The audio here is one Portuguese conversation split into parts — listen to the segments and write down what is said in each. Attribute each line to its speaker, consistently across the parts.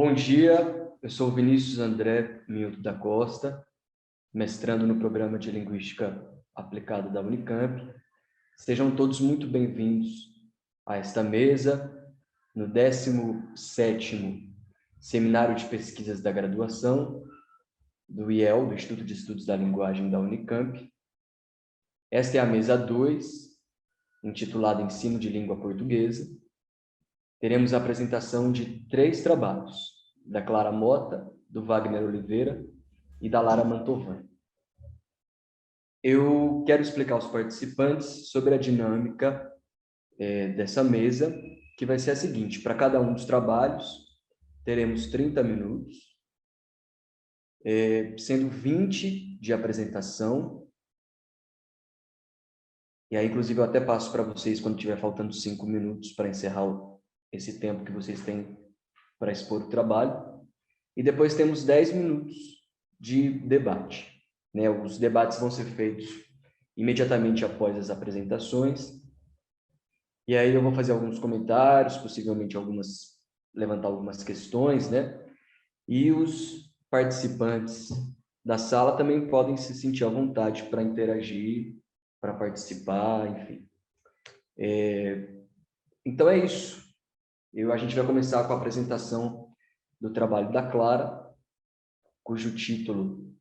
Speaker 1: Bom dia, eu sou Vinícius André Milton da Costa, mestrando no Programa de Linguística Aplicada da Unicamp. Sejam todos muito bem-vindos a esta mesa, no 17º Seminário de Pesquisas da Graduação, do IEL, do Instituto de Estudos da Linguagem da Unicamp. Esta é a mesa 2, intitulada Ensino de Língua Portuguesa. Teremos a apresentação de 3 trabalhos, da Clara Mota, do Wagner Oliveira e da Lara Mantovani. Eu quero explicar aos participantes sobre a dinâmica dessa mesa, que vai ser a seguinte: para cada um dos trabalhos, teremos 30 minutos, sendo 20 de apresentação. E aí, inclusive, eu até passo para vocês quando tiver faltando 5 minutos para encerrar esse tempo que vocês têm para expor o trabalho. E depois temos 10 minutos de debate, né? Os debates vão ser feitos imediatamente após as apresentações. E aí eu vou fazer alguns comentários, possivelmente levantar algumas questões, né? E os participantes da sala também podem se sentir à vontade para interagir, para participar, enfim. Então é isso. A gente vai começar com a apresentação do trabalho da Clara, cujo título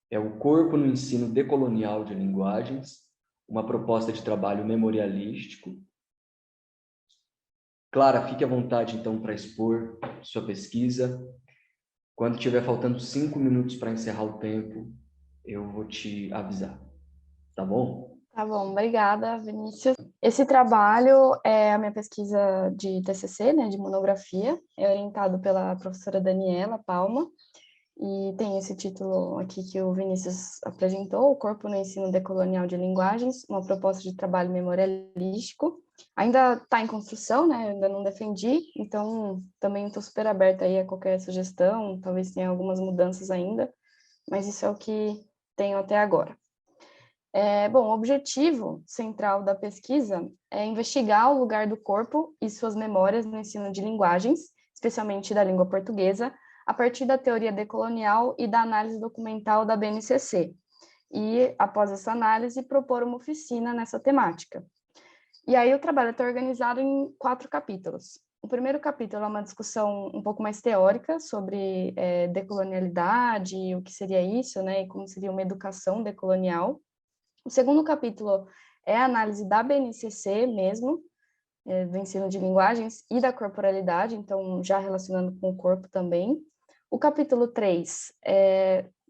Speaker 1: é O Corpo no Ensino Decolonial de Linguagens, uma proposta de trabalho memorialístico. Clara, fique à vontade, então, para expor sua pesquisa. Quando tiver faltando 5 minutos para encerrar o tempo, eu vou te avisar. Tá bom?
Speaker 2: Tá bom, obrigada, Vinícius. Esse trabalho é a minha pesquisa de TCC, né, de monografia, é orientado pela professora Daniela Palma, e tem esse título aqui que o Vinícius apresentou, O Corpo no Ensino Decolonial de Linguagens, uma proposta de trabalho memorialístico. Ainda está em construção, né, ainda não defendi, então também estou super aberta aí a qualquer sugestão, talvez tenha algumas mudanças ainda, mas isso é o que tenho até agora. Bom, o objetivo central da pesquisa é investigar o lugar do corpo e suas memórias no ensino de linguagens, especialmente da língua portuguesa, a partir da teoria decolonial e da análise documental da BNCC. E, após essa análise, propor uma oficina nessa temática. E aí o trabalho está organizado em 4 capítulos. O primeiro capítulo é uma discussão um pouco mais teórica sobre decolonialidade, o que seria isso, né, e como seria uma educação decolonial. O segundo capítulo é a análise da BNCC mesmo, do ensino de linguagens e da corporalidade, então já relacionando com o corpo também. O capítulo 3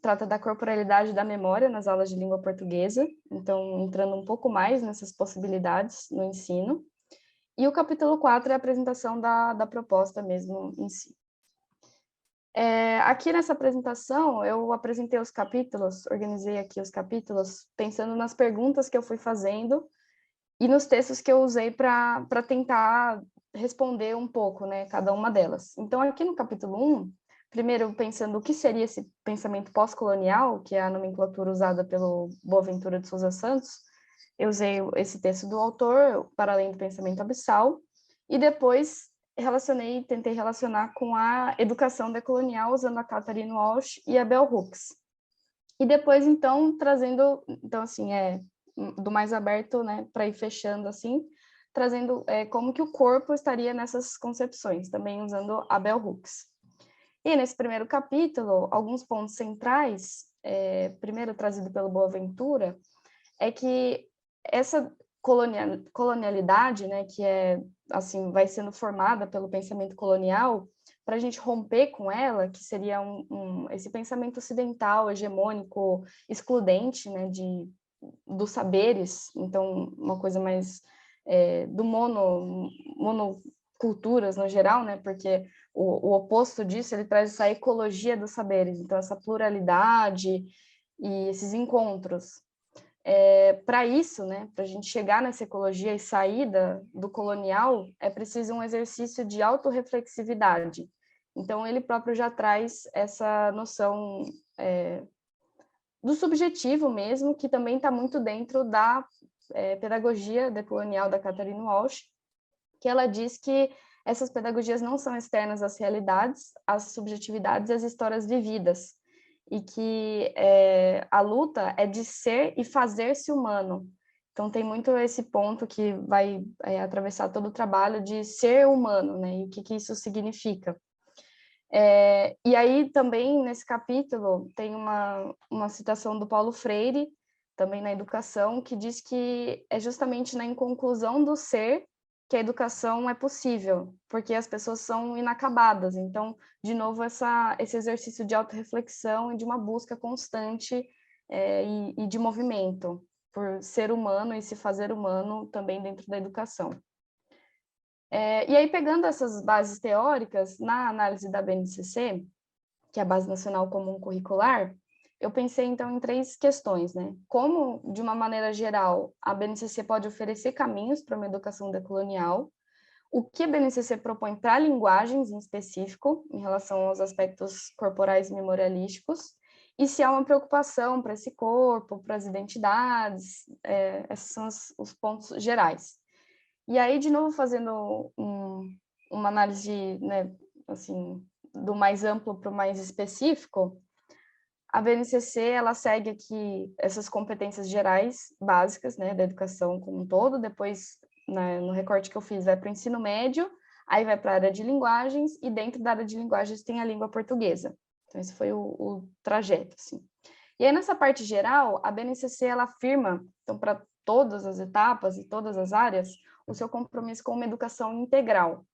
Speaker 2: trata da corporalidade da memória nas aulas de língua portuguesa, então entrando um pouco mais nessas possibilidades no ensino. E o capítulo 4 é a apresentação da proposta mesmo em si. Aqui nessa apresentação, eu apresentei os capítulos, organizei aqui os capítulos, pensando nas perguntas que eu fui fazendo e nos textos que eu usei para tentar responder um pouco, né, cada uma delas. Então, aqui no capítulo 1, primeiro pensando o que seria esse pensamento pós-colonial, que é a nomenclatura usada pelo Boaventura de Souza Santos, eu usei esse texto do autor, Para Além do Pensamento Abissal, e depois tentei relacionar com a educação decolonial usando a Catherine Walsh e a Bell Hooks. E depois, então, trazendo, assim, do mais aberto, né, para ir fechando, assim, trazendo como que o corpo estaria nessas concepções, também usando a Bell Hooks. E nesse primeiro capítulo, alguns pontos centrais, primeiro trazido pelo Boaventura, é que essa colonialidade, né, que assim, vai sendo formada pelo pensamento colonial, para a gente romper com ela, que seria esse pensamento ocidental, hegemônico, excludente, né, dos saberes, então uma coisa mais do monoculturas no geral, né, porque o oposto disso, ele traz essa ecologia dos saberes, então essa pluralidade e esses encontros. Para isso, né, para a gente chegar nessa ecologia e sair do colonial, é preciso um exercício de autorreflexividade. Então, ele próprio já traz essa noção do subjetivo mesmo, que também está muito dentro da pedagogia decolonial da Catherine Walsh, que ela diz que essas pedagogias não são externas às realidades, às subjetividades e às histórias vividas, e que a luta é de ser e fazer-se humano. Então, tem muito esse ponto que vai atravessar todo o trabalho de ser humano, né? E o que isso significa. E aí, também, nesse capítulo, tem uma citação do Paulo Freire, também na educação, que diz que é justamente na inconclusão do ser que a educação é possível, porque as pessoas são inacabadas. Então, de novo, esse exercício de autorreflexão e de uma busca constante e de movimento, por ser humano e se fazer humano também dentro da educação. E aí, pegando essas bases teóricas, na análise da BNCC, que é a Base Nacional Comum Curricular, eu pensei, então, em 3 questões, né? Como, de uma maneira geral, a BNCC pode oferecer caminhos para uma educação decolonial, o que a BNCC propõe para linguagens, em específico, em relação aos aspectos corporais e memorialísticos, e se há uma preocupação para esse corpo, para as identidades, esses são os pontos gerais. E aí, de novo, fazendo uma análise, né, assim, do mais amplo para o mais específico, a BNCC, ela segue aqui essas competências gerais, básicas, né, da educação como um todo, depois, né, no recorte que eu fiz, vai para o ensino médio, aí vai para a área de linguagens, e dentro da área de linguagens tem a língua portuguesa. Então, esse foi o trajeto, assim. E aí, nessa parte geral, a BNCC, ela afirma, então, para todas as etapas e todas as áreas, o seu compromisso com uma educação integral,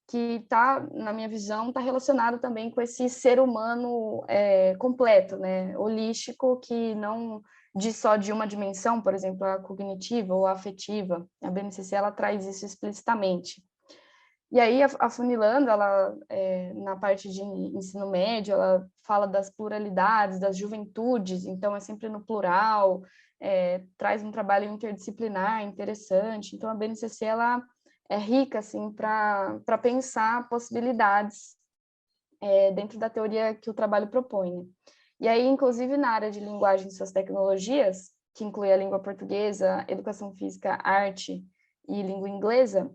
Speaker 2: que está, na minha visão, está relacionado também com esse ser humano completo, né, holístico, que não diz só de uma dimensão, por exemplo, a cognitiva ou a afetiva. A BNCC, ela traz isso explicitamente. E aí, afunilando, ela, na parte de ensino médio, ela fala das pluralidades, das juventudes, então é sempre no plural, traz um trabalho interdisciplinar interessante. Então, a BNCC, ela é rica, assim, para pensar possibilidades dentro da teoria que o trabalho propõe, né? E aí, inclusive, na área de linguagem e suas tecnologias, que inclui a língua portuguesa, educação física, arte e língua inglesa,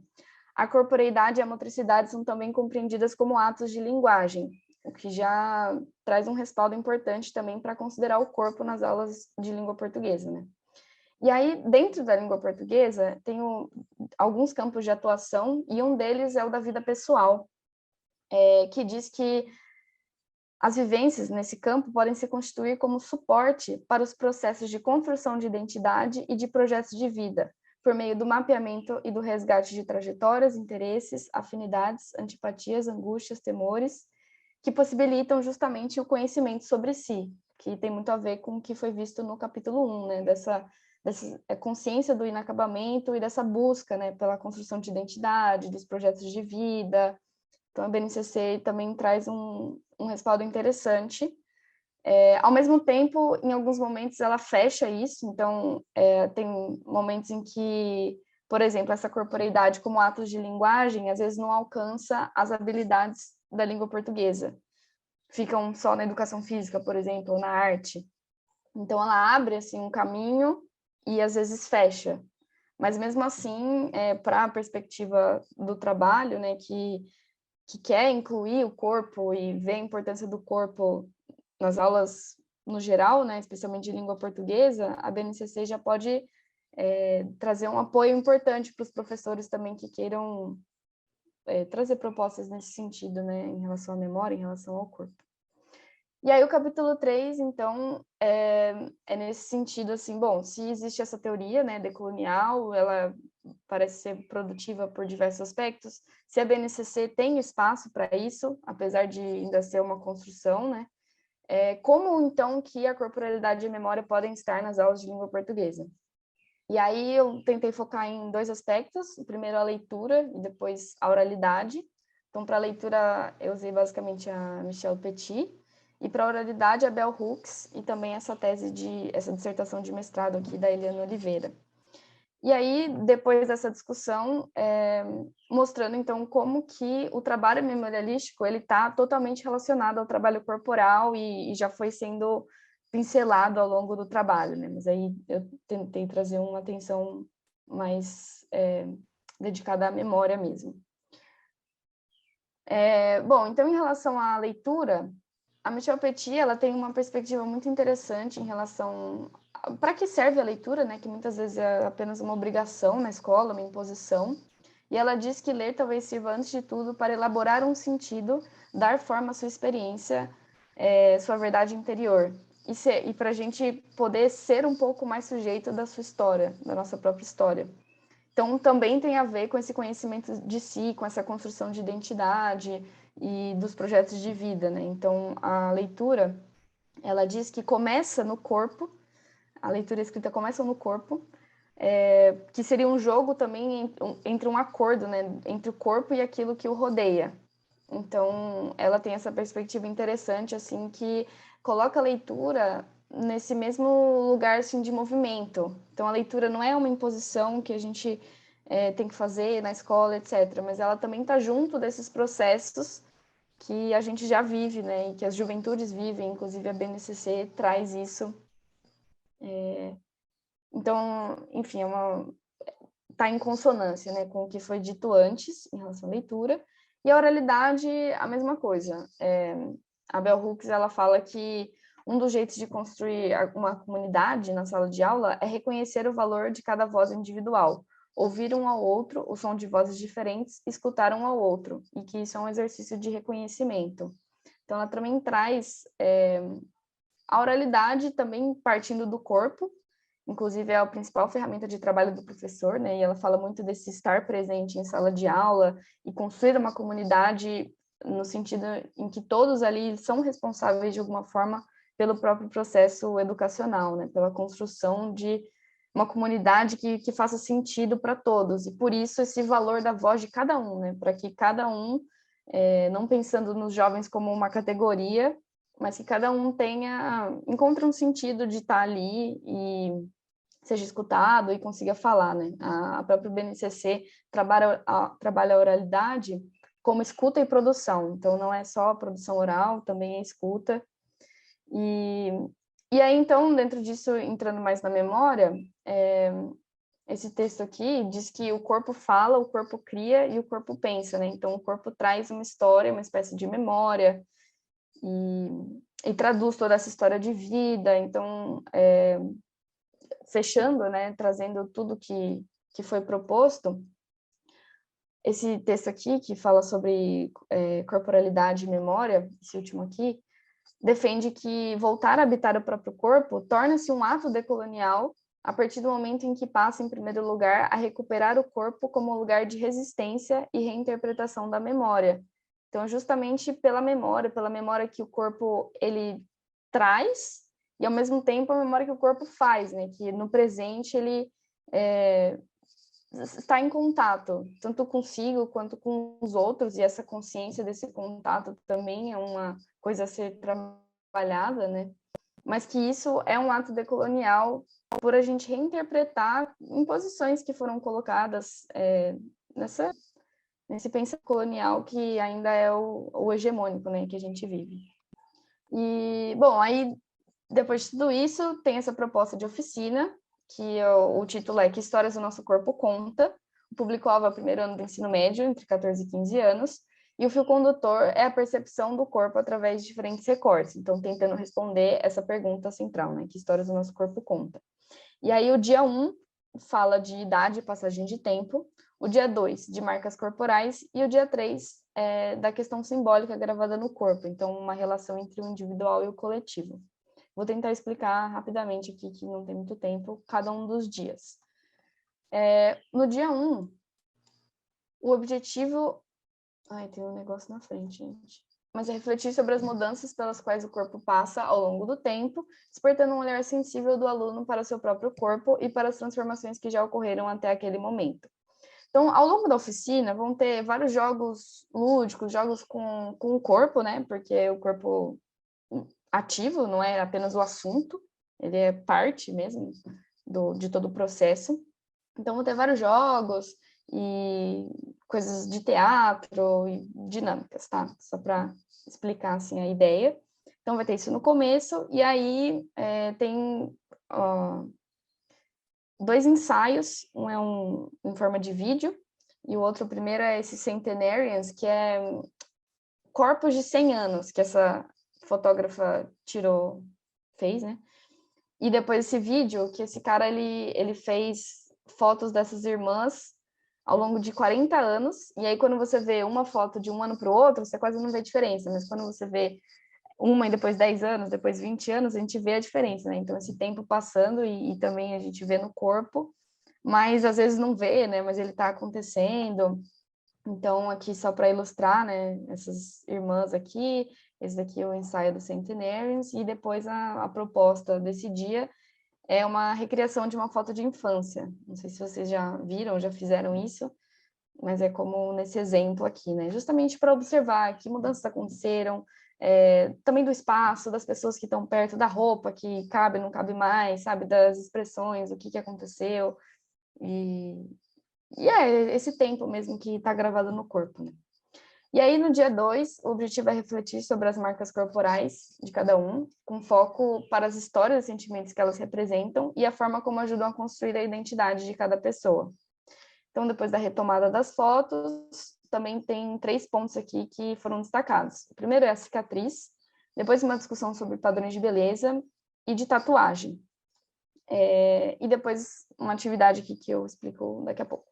Speaker 2: a corporeidade e a motricidade são também compreendidas como atos de linguagem, o que já traz um respaldo importante também para considerar o corpo nas aulas de língua portuguesa, né? E aí, dentro da língua portuguesa, tem alguns campos de atuação, e um deles é o da vida pessoal, que diz que as vivências nesse campo podem se constituir como suporte para os processos de construção de identidade e de projetos de vida, por meio do mapeamento e do resgate de trajetórias, interesses, afinidades, antipatias, angústias, temores, que possibilitam justamente o conhecimento sobre si, que tem muito a ver com o que foi visto no capítulo 1, né, dessa consciência do inacabamento e dessa busca, né, pela construção de identidade, dos projetos de vida. Então, a BNCC também traz um respaldo interessante. Ao mesmo tempo, em alguns momentos, ela fecha isso. Então, tem momentos em que, por exemplo, essa corporeidade como atos de linguagem, às vezes não alcança as habilidades da língua portuguesa. Ficam só na educação física, por exemplo, ou na arte. Então, ela abre assim, um caminho e, às vezes, fecha. Mas, mesmo assim, para a perspectiva do trabalho, né, que quer incluir o corpo e ver a importância do corpo nas aulas no geral, né, especialmente de língua portuguesa, a BNCC já pode trazer um apoio importante para os professores também que queiram trazer propostas nesse sentido, né, em relação à memória, em relação ao corpo. E aí o capítulo 3, então, é nesse sentido, assim, bom, se existe essa teoria, né, decolonial, ela parece ser produtiva por diversos aspectos, se a BNCC tem espaço para isso, apesar de ainda ser uma construção, né, como, então, que a corporalidade e a memória podem estar nas aulas de língua portuguesa? E aí eu tentei focar em 2 aspectos, o primeiro a leitura e depois a oralidade. Então, para a leitura, eu usei basicamente a Michelle Petit, e para a oralidade, a Bell Hooks, e também essa dissertação de mestrado aqui da Eliana Oliveira. E aí, depois dessa discussão, mostrando, então, como que o trabalho memorialístico ele está totalmente relacionado ao trabalho corporal e já foi sendo pincelado ao longo do trabalho, né? Mas aí eu tentei trazer uma atenção mais dedicada à memória mesmo. Bom, então, em relação à leitura, a Michelle Petit, ela tem uma perspectiva muito interessante em relação para que serve a leitura, né? Que muitas vezes é apenas uma obrigação na escola, uma imposição. E ela diz que ler talvez sirva, antes de tudo, para elaborar um sentido, dar forma à sua experiência, sua verdade interior. E para a gente poder ser um pouco mais sujeito da sua história, da nossa própria história. Então, também tem a ver com esse conhecimento de si, com essa construção de identidade e dos projetos de vida, né? Então, a leitura, ela diz que começa no corpo, a leitura escrita começa no corpo, que seria um jogo também entre um acordo, né? Entre o corpo e aquilo que o rodeia. Então, ela tem essa perspectiva interessante, assim, que coloca a leitura nesse mesmo lugar, assim, de movimento. Então, a leitura não é uma imposição que a gente tem que fazer na escola, etc. Mas ela também está junto desses processos que a gente já vive, né? E que as juventudes vivem, inclusive a BNCC traz isso. Então, enfim, tá em consonância, né, com o que foi dito antes em relação à leitura. E a oralidade, a mesma coisa. A Bell Hooks, ela fala que um dos jeitos de construir uma comunidade na sala de aula é reconhecer o valor de cada voz individual, ouvir um ao outro o som de vozes diferentes, escutar um ao outro, e que isso é um exercício de reconhecimento. Então, ela também traz a oralidade também partindo do corpo, inclusive é a principal ferramenta de trabalho do professor, né? E ela fala muito desse estar presente em sala de aula e construir uma comunidade no sentido em que todos ali são responsáveis de alguma forma pelo próprio processo educacional, né? Pela construção de uma comunidade que faça sentido para todos, e por isso esse valor da voz de cada um, né? Para que cada um, não pensando nos jovens como uma categoria, mas que cada um encontre um sentido de estar ali e seja escutado e consiga falar, né? A própria BNCC trabalha a oralidade como escuta e produção, então não é só a produção oral, também é escuta. E aí, então, dentro disso, entrando mais na memória, esse texto aqui diz que o corpo fala, o corpo cria e o corpo pensa, né? Então, o corpo traz uma história, uma espécie de memória, e traduz toda essa história de vida. Então, fechando, né, trazendo tudo que foi proposto, esse texto aqui, que fala sobre corporalidade e memória, esse último aqui, defende que voltar a habitar o próprio corpo torna-se um ato decolonial a partir do momento em que passa, em primeiro lugar, a recuperar o corpo como lugar de resistência e reinterpretação da memória. Então, justamente pela memória que o corpo ele traz, e ao mesmo tempo a memória que o corpo faz, né? Que no presente ele está em contato, tanto consigo quanto com os outros, e essa consciência desse contato também é uma coisa a ser trabalhada, né? Mas que isso é um ato decolonial por a gente reinterpretar imposições que foram colocadas nesse pensamento colonial que ainda é o hegemônico, né, que a gente vive. E, bom, aí, depois de tudo isso, tem essa proposta de oficina, que o título é Que Histórias do Nosso Corpo Conta. O público-alvo é o primeiro ano do ensino médio, entre 14 e 15 anos, e o fio condutor é a percepção do corpo através de diferentes recortes, então tentando responder essa pergunta central, né? Que histórias do nosso corpo conta? E aí o dia 1 fala de idade e passagem de tempo, o dia 2 de marcas corporais e o dia 3 da questão simbólica gravada no corpo, então uma relação entre o individual e o coletivo. Vou tentar explicar rapidamente aqui, que não tem muito tempo, cada um dos dias. No dia 1, o objetivo... Ai, tem um negócio na frente, gente. Mas é refletir sobre as mudanças pelas quais o corpo passa ao longo do tempo, despertando um olhar sensível do aluno para o seu próprio corpo e para as transformações que já ocorreram até aquele momento. Então, ao longo da oficina, vão ter vários jogos lúdicos, jogos com o corpo, né? Porque o corpo ativo não é apenas o assunto, ele é parte mesmo de todo o processo. Então, vão ter vários jogos e coisas de teatro e dinâmicas, tá? Só para explicar, assim, a ideia. Então, vai ter isso no começo, e aí tem 2 ensaios, um é em forma de vídeo, e o outro, o primeiro, é esse Centenarians, que é corpos de 100 anos que essa fotógrafa fez, né? E depois esse vídeo, que esse cara, ele fez fotos dessas irmãs ao longo de 40 anos, e aí quando você vê uma foto de um ano para o outro, você quase não vê diferença, mas quando você vê uma e depois 10 anos, depois 20 anos, a gente vê a diferença, né? Então, esse tempo passando e também a gente vê no corpo, mas às vezes não vê, né? Mas ele está acontecendo. Então, aqui só para ilustrar, né? Essas irmãs aqui, esse daqui é o ensaio do Centenarians, e depois a proposta desse dia é uma recriação de uma foto de infância. Não sei se vocês já viram, já fizeram isso, mas é como nesse exemplo aqui, né? Justamente para observar que mudanças aconteceram, também do espaço, das pessoas que estão perto, da roupa que cabe, não cabe mais, sabe? Das expressões, o que aconteceu. E é esse tempo mesmo que está gravado no corpo, né? E aí, no dia 2, o objetivo é refletir sobre as marcas corporais de cada um, com foco para as histórias e sentimentos que elas representam e a forma como ajudam a construir a identidade de cada pessoa. Então, depois da retomada das fotos, também tem 3 pontos aqui que foram destacados. O primeiro é a cicatriz, depois uma discussão sobre padrões de beleza e de tatuagem. E depois uma atividade aqui que eu explico daqui a pouco.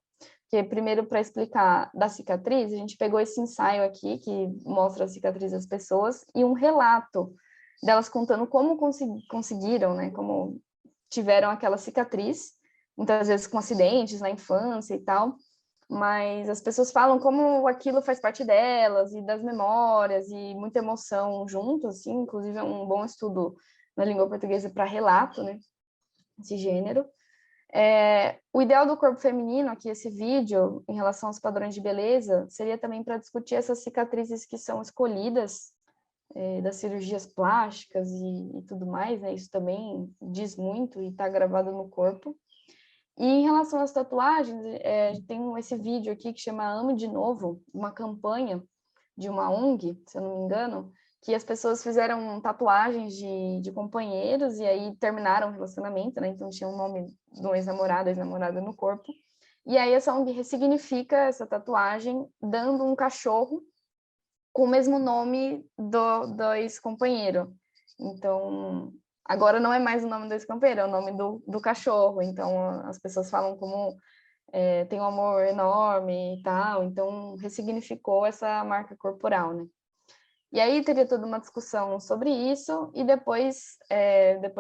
Speaker 2: Porque primeiro, para explicar da cicatriz, a gente pegou esse ensaio aqui, que mostra a cicatriz das pessoas, e um relato delas contando como conseguiram, né, como tiveram aquela cicatriz, muitas vezes com acidentes na infância e tal, mas as pessoas falam como aquilo faz parte delas, e das memórias, e muita emoção junto, assim, inclusive é um bom estudo na língua portuguesa para relato, né, esse gênero. O ideal do corpo feminino, aqui esse vídeo, em relação aos padrões de beleza, seria também para discutir essas cicatrizes que são escolhidas das cirurgias plásticas e tudo mais, né? Isso também diz muito e está gravado no corpo. E em relação às tatuagens, tem esse vídeo aqui que chama Ame de Novo, uma campanha de uma ONG, se eu não me engano, que as pessoas fizeram tatuagens de companheiros e aí terminaram o relacionamento, né? Então tinha o nome do ex-namorado, ex-namorada no corpo. E aí essa ONG ressignifica essa tatuagem, dando um cachorro com o mesmo nome do ex-companheiro. Então, agora não é mais o nome do ex-companheiro, é o nome do cachorro. Então, as pessoas falam como tem um amor enorme e tal. Então, ressignificou essa marca corporal, né? E aí teria toda uma discussão sobre isso, e depois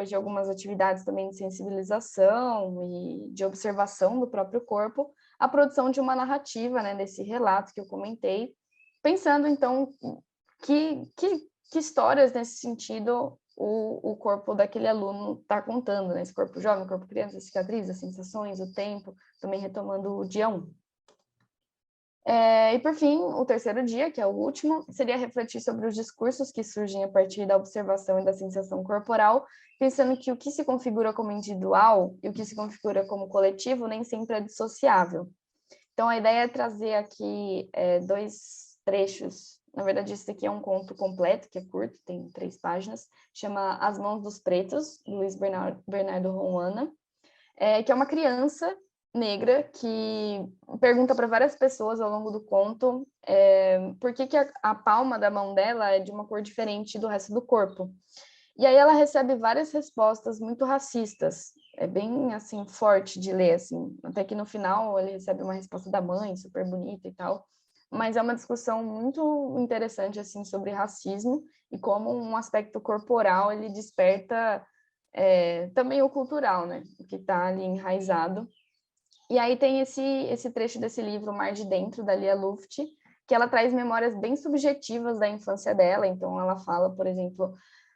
Speaker 2: de algumas atividades também de sensibilização e de observação do próprio corpo, a produção de uma narrativa, né, desse relato que eu comentei, pensando, então, que histórias nesse sentido o corpo daquele aluno está contando, né? Esse corpo jovem, corpo criança, cicatrizes, as sensações, o tempo, também retomando o dia 1. E, por fim, o terceiro dia, que é o último, seria refletir sobre os discursos que surgem a partir da observação e da sensação corporal, pensando que o que se configura como individual e o que se configura como coletivo nem sempre é dissociável. Então, a ideia é trazer aqui 2 trechos. Na verdade, esse aqui é um conto completo, que é curto, tem 3 páginas, chama As Mãos dos Pretos, Luiz Bernardo Roana, que é uma criança negra que pergunta para várias pessoas ao longo do conto por que a palma da mão dela é de uma cor diferente do resto do corpo. E aí ela recebe várias respostas muito racistas. É bem, assim, forte de ler, assim. Até que no final ele recebe uma resposta da mãe, super bonita e tal. Mas é uma discussão muito interessante, assim, sobre racismo e como um aspecto corporal ele desperta também o cultural, né? O que está ali enraizado. E aí tem esse trecho desse livro, Mar de Dentro, da Lia Luft, que ela traz memórias bem subjetivas da infância dela. Então ela fala, por exemplo,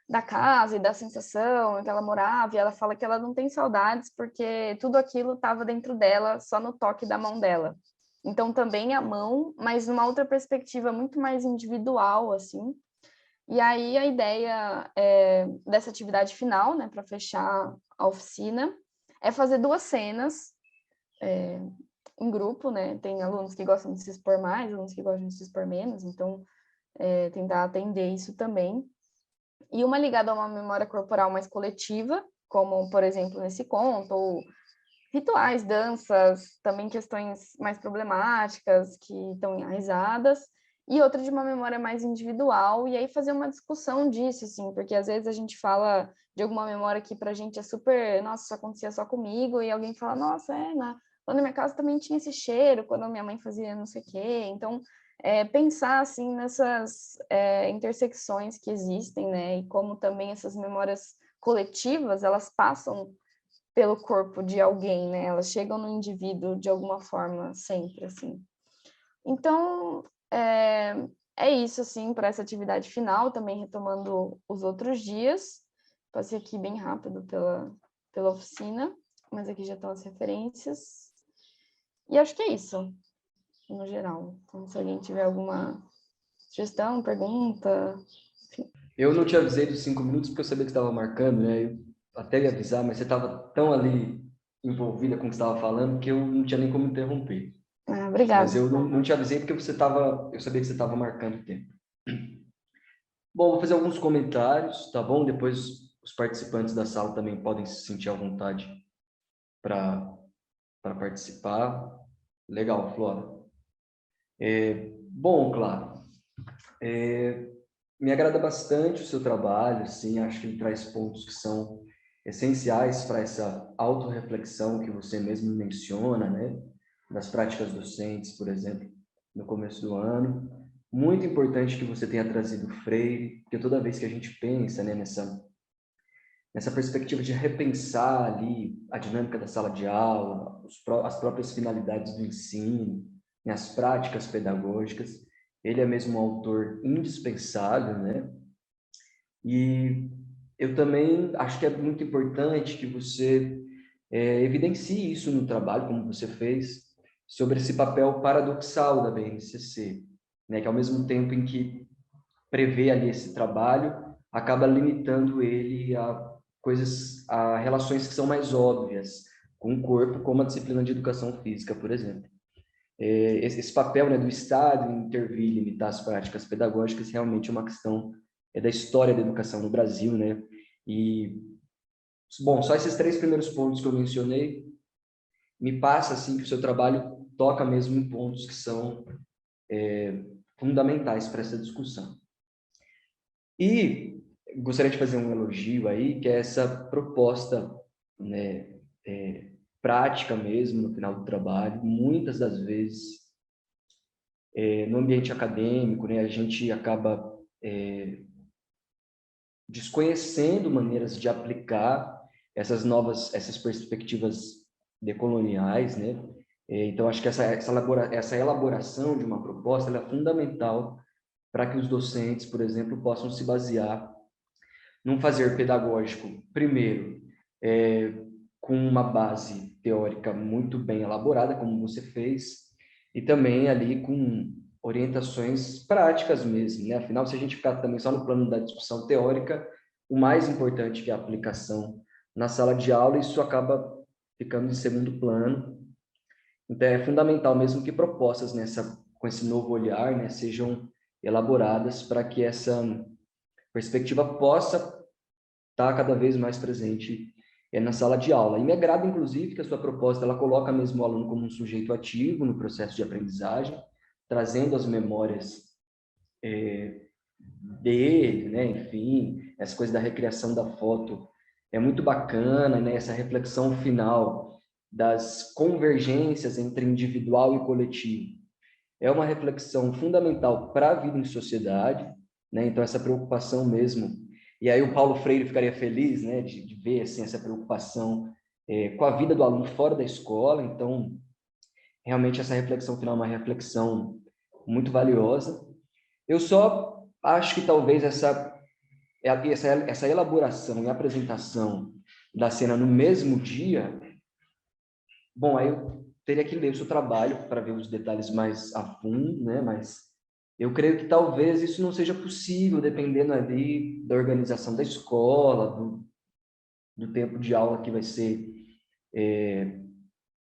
Speaker 2: da casa e da sensação em que ela morava, e ela fala que ela não tem saudades porque tudo aquilo estava dentro dela, só no toque da mão dela. Então também a mão, mas numa outra perspectiva muito mais individual, assim. E aí a ideia dessa atividade final, né, para fechar a oficina, é fazer 2 cenas em grupo, né? Tem alunos que gostam de se expor mais, alunos que gostam de se expor menos, então tentar atender isso também. E uma ligada a uma memória corporal mais coletiva, como, por exemplo, nesse conto, ou rituais, danças, também questões mais problemáticas que estão enraizadas, e outra de uma memória mais individual, e aí fazer uma discussão disso, assim, porque às vezes a gente fala de alguma memória que pra gente é super, nossa, isso acontecia só comigo, e alguém fala, nossa, lá na minha casa também tinha esse cheiro, quando a minha mãe fazia não sei o quê, então pensar, assim, nessas intersecções que existem, né, e como também essas memórias coletivas, elas passam pelo corpo de alguém, né, elas chegam no indivíduo de alguma forma, sempre, assim. Então, é isso, assim, para essa atividade final, também retomando os outros dias. Passei aqui bem rápido pela oficina, mas aqui já estão as referências. E acho que é isso, no geral. Então, se alguém tiver alguma sugestão, pergunta, enfim.
Speaker 1: Eu não te avisei dos 5 minutos porque eu sabia que estava marcando, né? Eu até ia avisar, mas você estava tão ali envolvida com o que você estava falando que eu não tinha nem como interromper. Mas
Speaker 2: Obrigada.
Speaker 1: eu não te avisei porque eu sabia que você estava marcando tempo. Bom, vou fazer alguns comentários, tá bom? Depois os participantes da sala também podem se sentir à vontade para participar. Legal, Flora. Bom, claro, me agrada bastante o seu trabalho, sim, acho que ele traz pontos que são essenciais para essa autorreflexão que você mesmo menciona, né? Das práticas docentes, por exemplo, no começo do ano. Muito importante que você tenha trazido o Freire, porque toda vez que a gente pensa, né, nessa perspectiva de repensar ali a dinâmica da sala de aula, as próprias finalidades do ensino, né, as práticas pedagógicas, ele é mesmo um autor indispensável, né? E eu também acho que é muito importante que você evidencie isso no trabalho, como você fez, sobre esse papel paradoxal da BNCC, né? Que ao mesmo tempo em que prevê ali esse trabalho, acaba limitando ele a relações que são mais óbvias com o corpo, como a disciplina de educação física, por exemplo. Esse papel, né, do Estado em intervir e limitar as práticas pedagógicas realmente é uma questão da história da educação no Brasil, né? E, bom, só esses 3 primeiros pontos que eu mencionei me passa, assim, que o seu trabalho toca mesmo em pontos que são fundamentais para essa discussão. E gostaria de fazer um elogio aí, que é essa proposta, né, prática mesmo no final do trabalho. Muitas das vezes, no ambiente acadêmico, né, a gente acaba desconhecendo maneiras de aplicar essas perspectivas decoloniais, né? Então, acho que essa elaboração de uma proposta ela é fundamental para que os docentes, por exemplo, possam se basear num fazer pedagógico, primeiro, com uma base teórica muito bem elaborada, como você fez, e também ali com orientações práticas mesmo, né? Afinal, se a gente ficar também só no plano da discussão teórica, o mais importante que é a aplicação na sala de aula, isso acaba ficando em segundo plano. Então, é fundamental mesmo que propostas com esse novo olhar, né, sejam elaboradas para que essa perspectiva possa estar cada vez mais presente na sala de aula. E me agrada, inclusive, que a sua proposta ela coloca mesmo o aluno como um sujeito ativo no processo de aprendizagem, trazendo as memórias dele, né? Enfim, essa coisa da recriação da foto é muito bacana, né? Essa reflexão final das convergências entre individual e coletivo. É uma reflexão fundamental para a vida em sociedade, né? Então, essa preocupação mesmo. E aí o Paulo Freire ficaria feliz, né, de ver assim, essa preocupação com a vida do aluno fora da escola. Então, realmente, essa reflexão final é uma reflexão muito valiosa. Eu só acho que talvez essa elaboração e apresentação da cena no mesmo dia, bom, aí eu teria que ler o seu trabalho para ver os detalhes mais a fundo, né? Mas eu creio que talvez isso não seja possível, dependendo ali da organização da escola, do tempo de aula que vai ser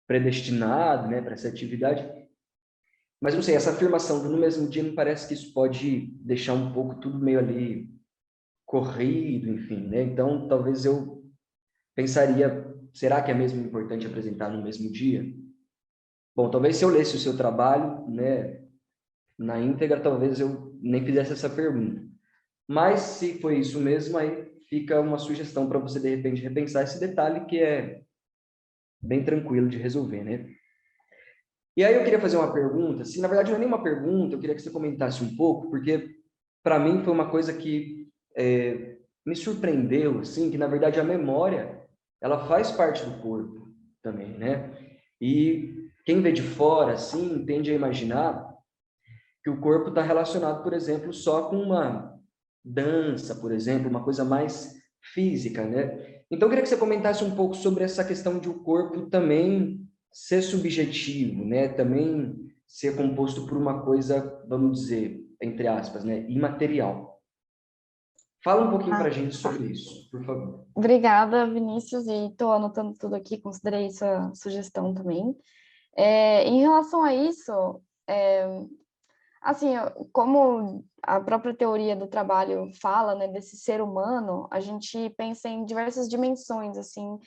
Speaker 1: predestinado, né, para essa atividade. Mas não sei, essa afirmação do no mesmo dia me parece que isso pode deixar um pouco tudo meio ali corrido, enfim, né? Então, talvez eu pensaria, será que é mesmo importante apresentar no mesmo dia? Bom, talvez se eu lesse o seu trabalho, né, na íntegra, talvez eu nem fizesse essa pergunta. Mas, se foi isso mesmo, aí fica uma sugestão para você, de repente, repensar esse detalhe que é bem tranquilo de resolver, né? E aí eu queria fazer uma pergunta, assim, na verdade não é nem uma pergunta, eu queria que você comentasse um pouco, porque para mim foi uma coisa que me surpreendeu, assim, que na verdade a memória, ela faz parte do corpo também, né? E quem vê de fora, assim, tende a imaginar que o corpo está relacionado, por exemplo, só com uma dança, por exemplo, uma coisa mais física, né? Então, eu queria que você comentasse um pouco sobre essa questão de o corpo também ser subjetivo, né? Também ser composto por uma coisa, vamos dizer, entre aspas, né? Imaterial. Fala um pouquinho para a gente
Speaker 2: Tá.
Speaker 1: sobre isso, por favor.
Speaker 2: Obrigada, Vinícius, e estou anotando tudo aqui, considerei sua sugestão também. Em relação a isso, assim, como a própria teoria do trabalho fala, né, desse ser humano, a gente pensa em diversas dimensões, assim,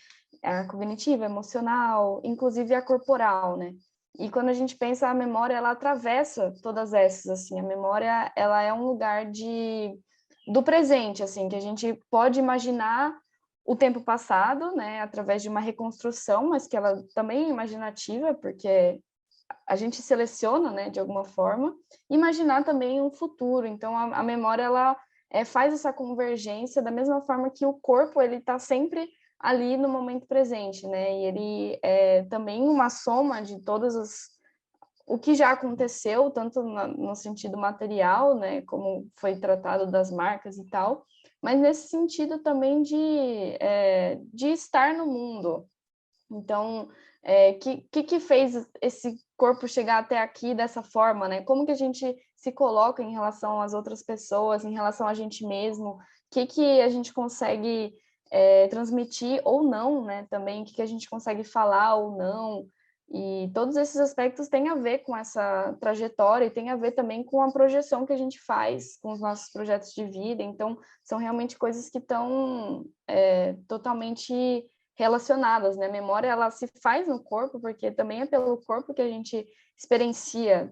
Speaker 2: a cognitiva, a emocional, inclusive a corporal, né? E quando a gente pensa a memória, ela atravessa todas essas, assim, a memória, ela é um lugar do presente, assim, que a gente pode imaginar o tempo passado, né, através de uma reconstrução, mas que ela também é imaginativa, porque a gente seleciona, né, de alguma forma, imaginar também um futuro. Então, a memória, ela faz essa convergência da mesma forma que o corpo, ele está sempre ali no momento presente, né, e ele é também uma soma de o que já aconteceu, tanto no sentido material, né, como foi tratado das marcas e tal, mas nesse sentido também de estar no mundo. Então, que fez esse corpo chegar até aqui dessa forma, né? Como que a gente se coloca em relação às outras pessoas, em relação a gente mesmo? O que a gente consegue transmitir ou não, né? Também, o que a gente consegue falar ou não? E todos esses aspectos têm a ver com essa trajetória e tem a ver também com a projeção que a gente faz com os nossos projetos de vida. Então, são realmente coisas que estão totalmente relacionadas, né? A memória, ela se faz no corpo, porque também é pelo corpo que a gente experiencia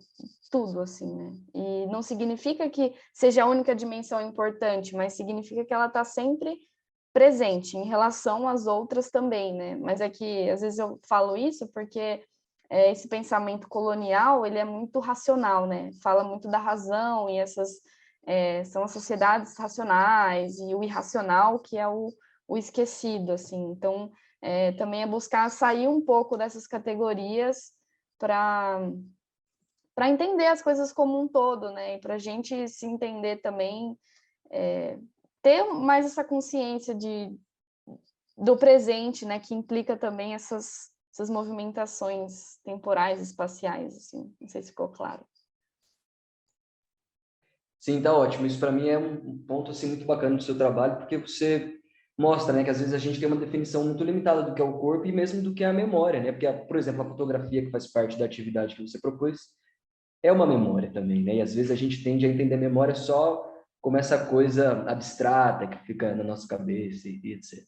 Speaker 2: tudo, assim, né? E não significa que seja a única dimensão importante, mas significa que ela está sempre presente em relação às outras também, né? Mas é que, às vezes, eu falo isso porque esse pensamento colonial, ele é muito racional, né? Fala muito da razão e são as sociedades racionais e o irracional que é o esquecido, assim. Então, também é buscar sair um pouco dessas categorias para entender as coisas como um todo, né? E para a gente se entender também, ter mais essa consciência do presente, né? Que implica também essas movimentações temporais, espaciais, assim. Não sei se ficou claro.
Speaker 1: Sim, tá ótimo. Isso para mim é um ponto assim muito bacana do seu trabalho, porque você mostra, né, que às vezes a gente tem uma definição muito limitada do que é o corpo e mesmo do que é a memória, né? Porque, por exemplo, a fotografia que faz parte da atividade que você propôs é uma memória também, né? E às vezes a gente tende a entender memória só como essa coisa abstrata que fica na nossa cabeça e etc.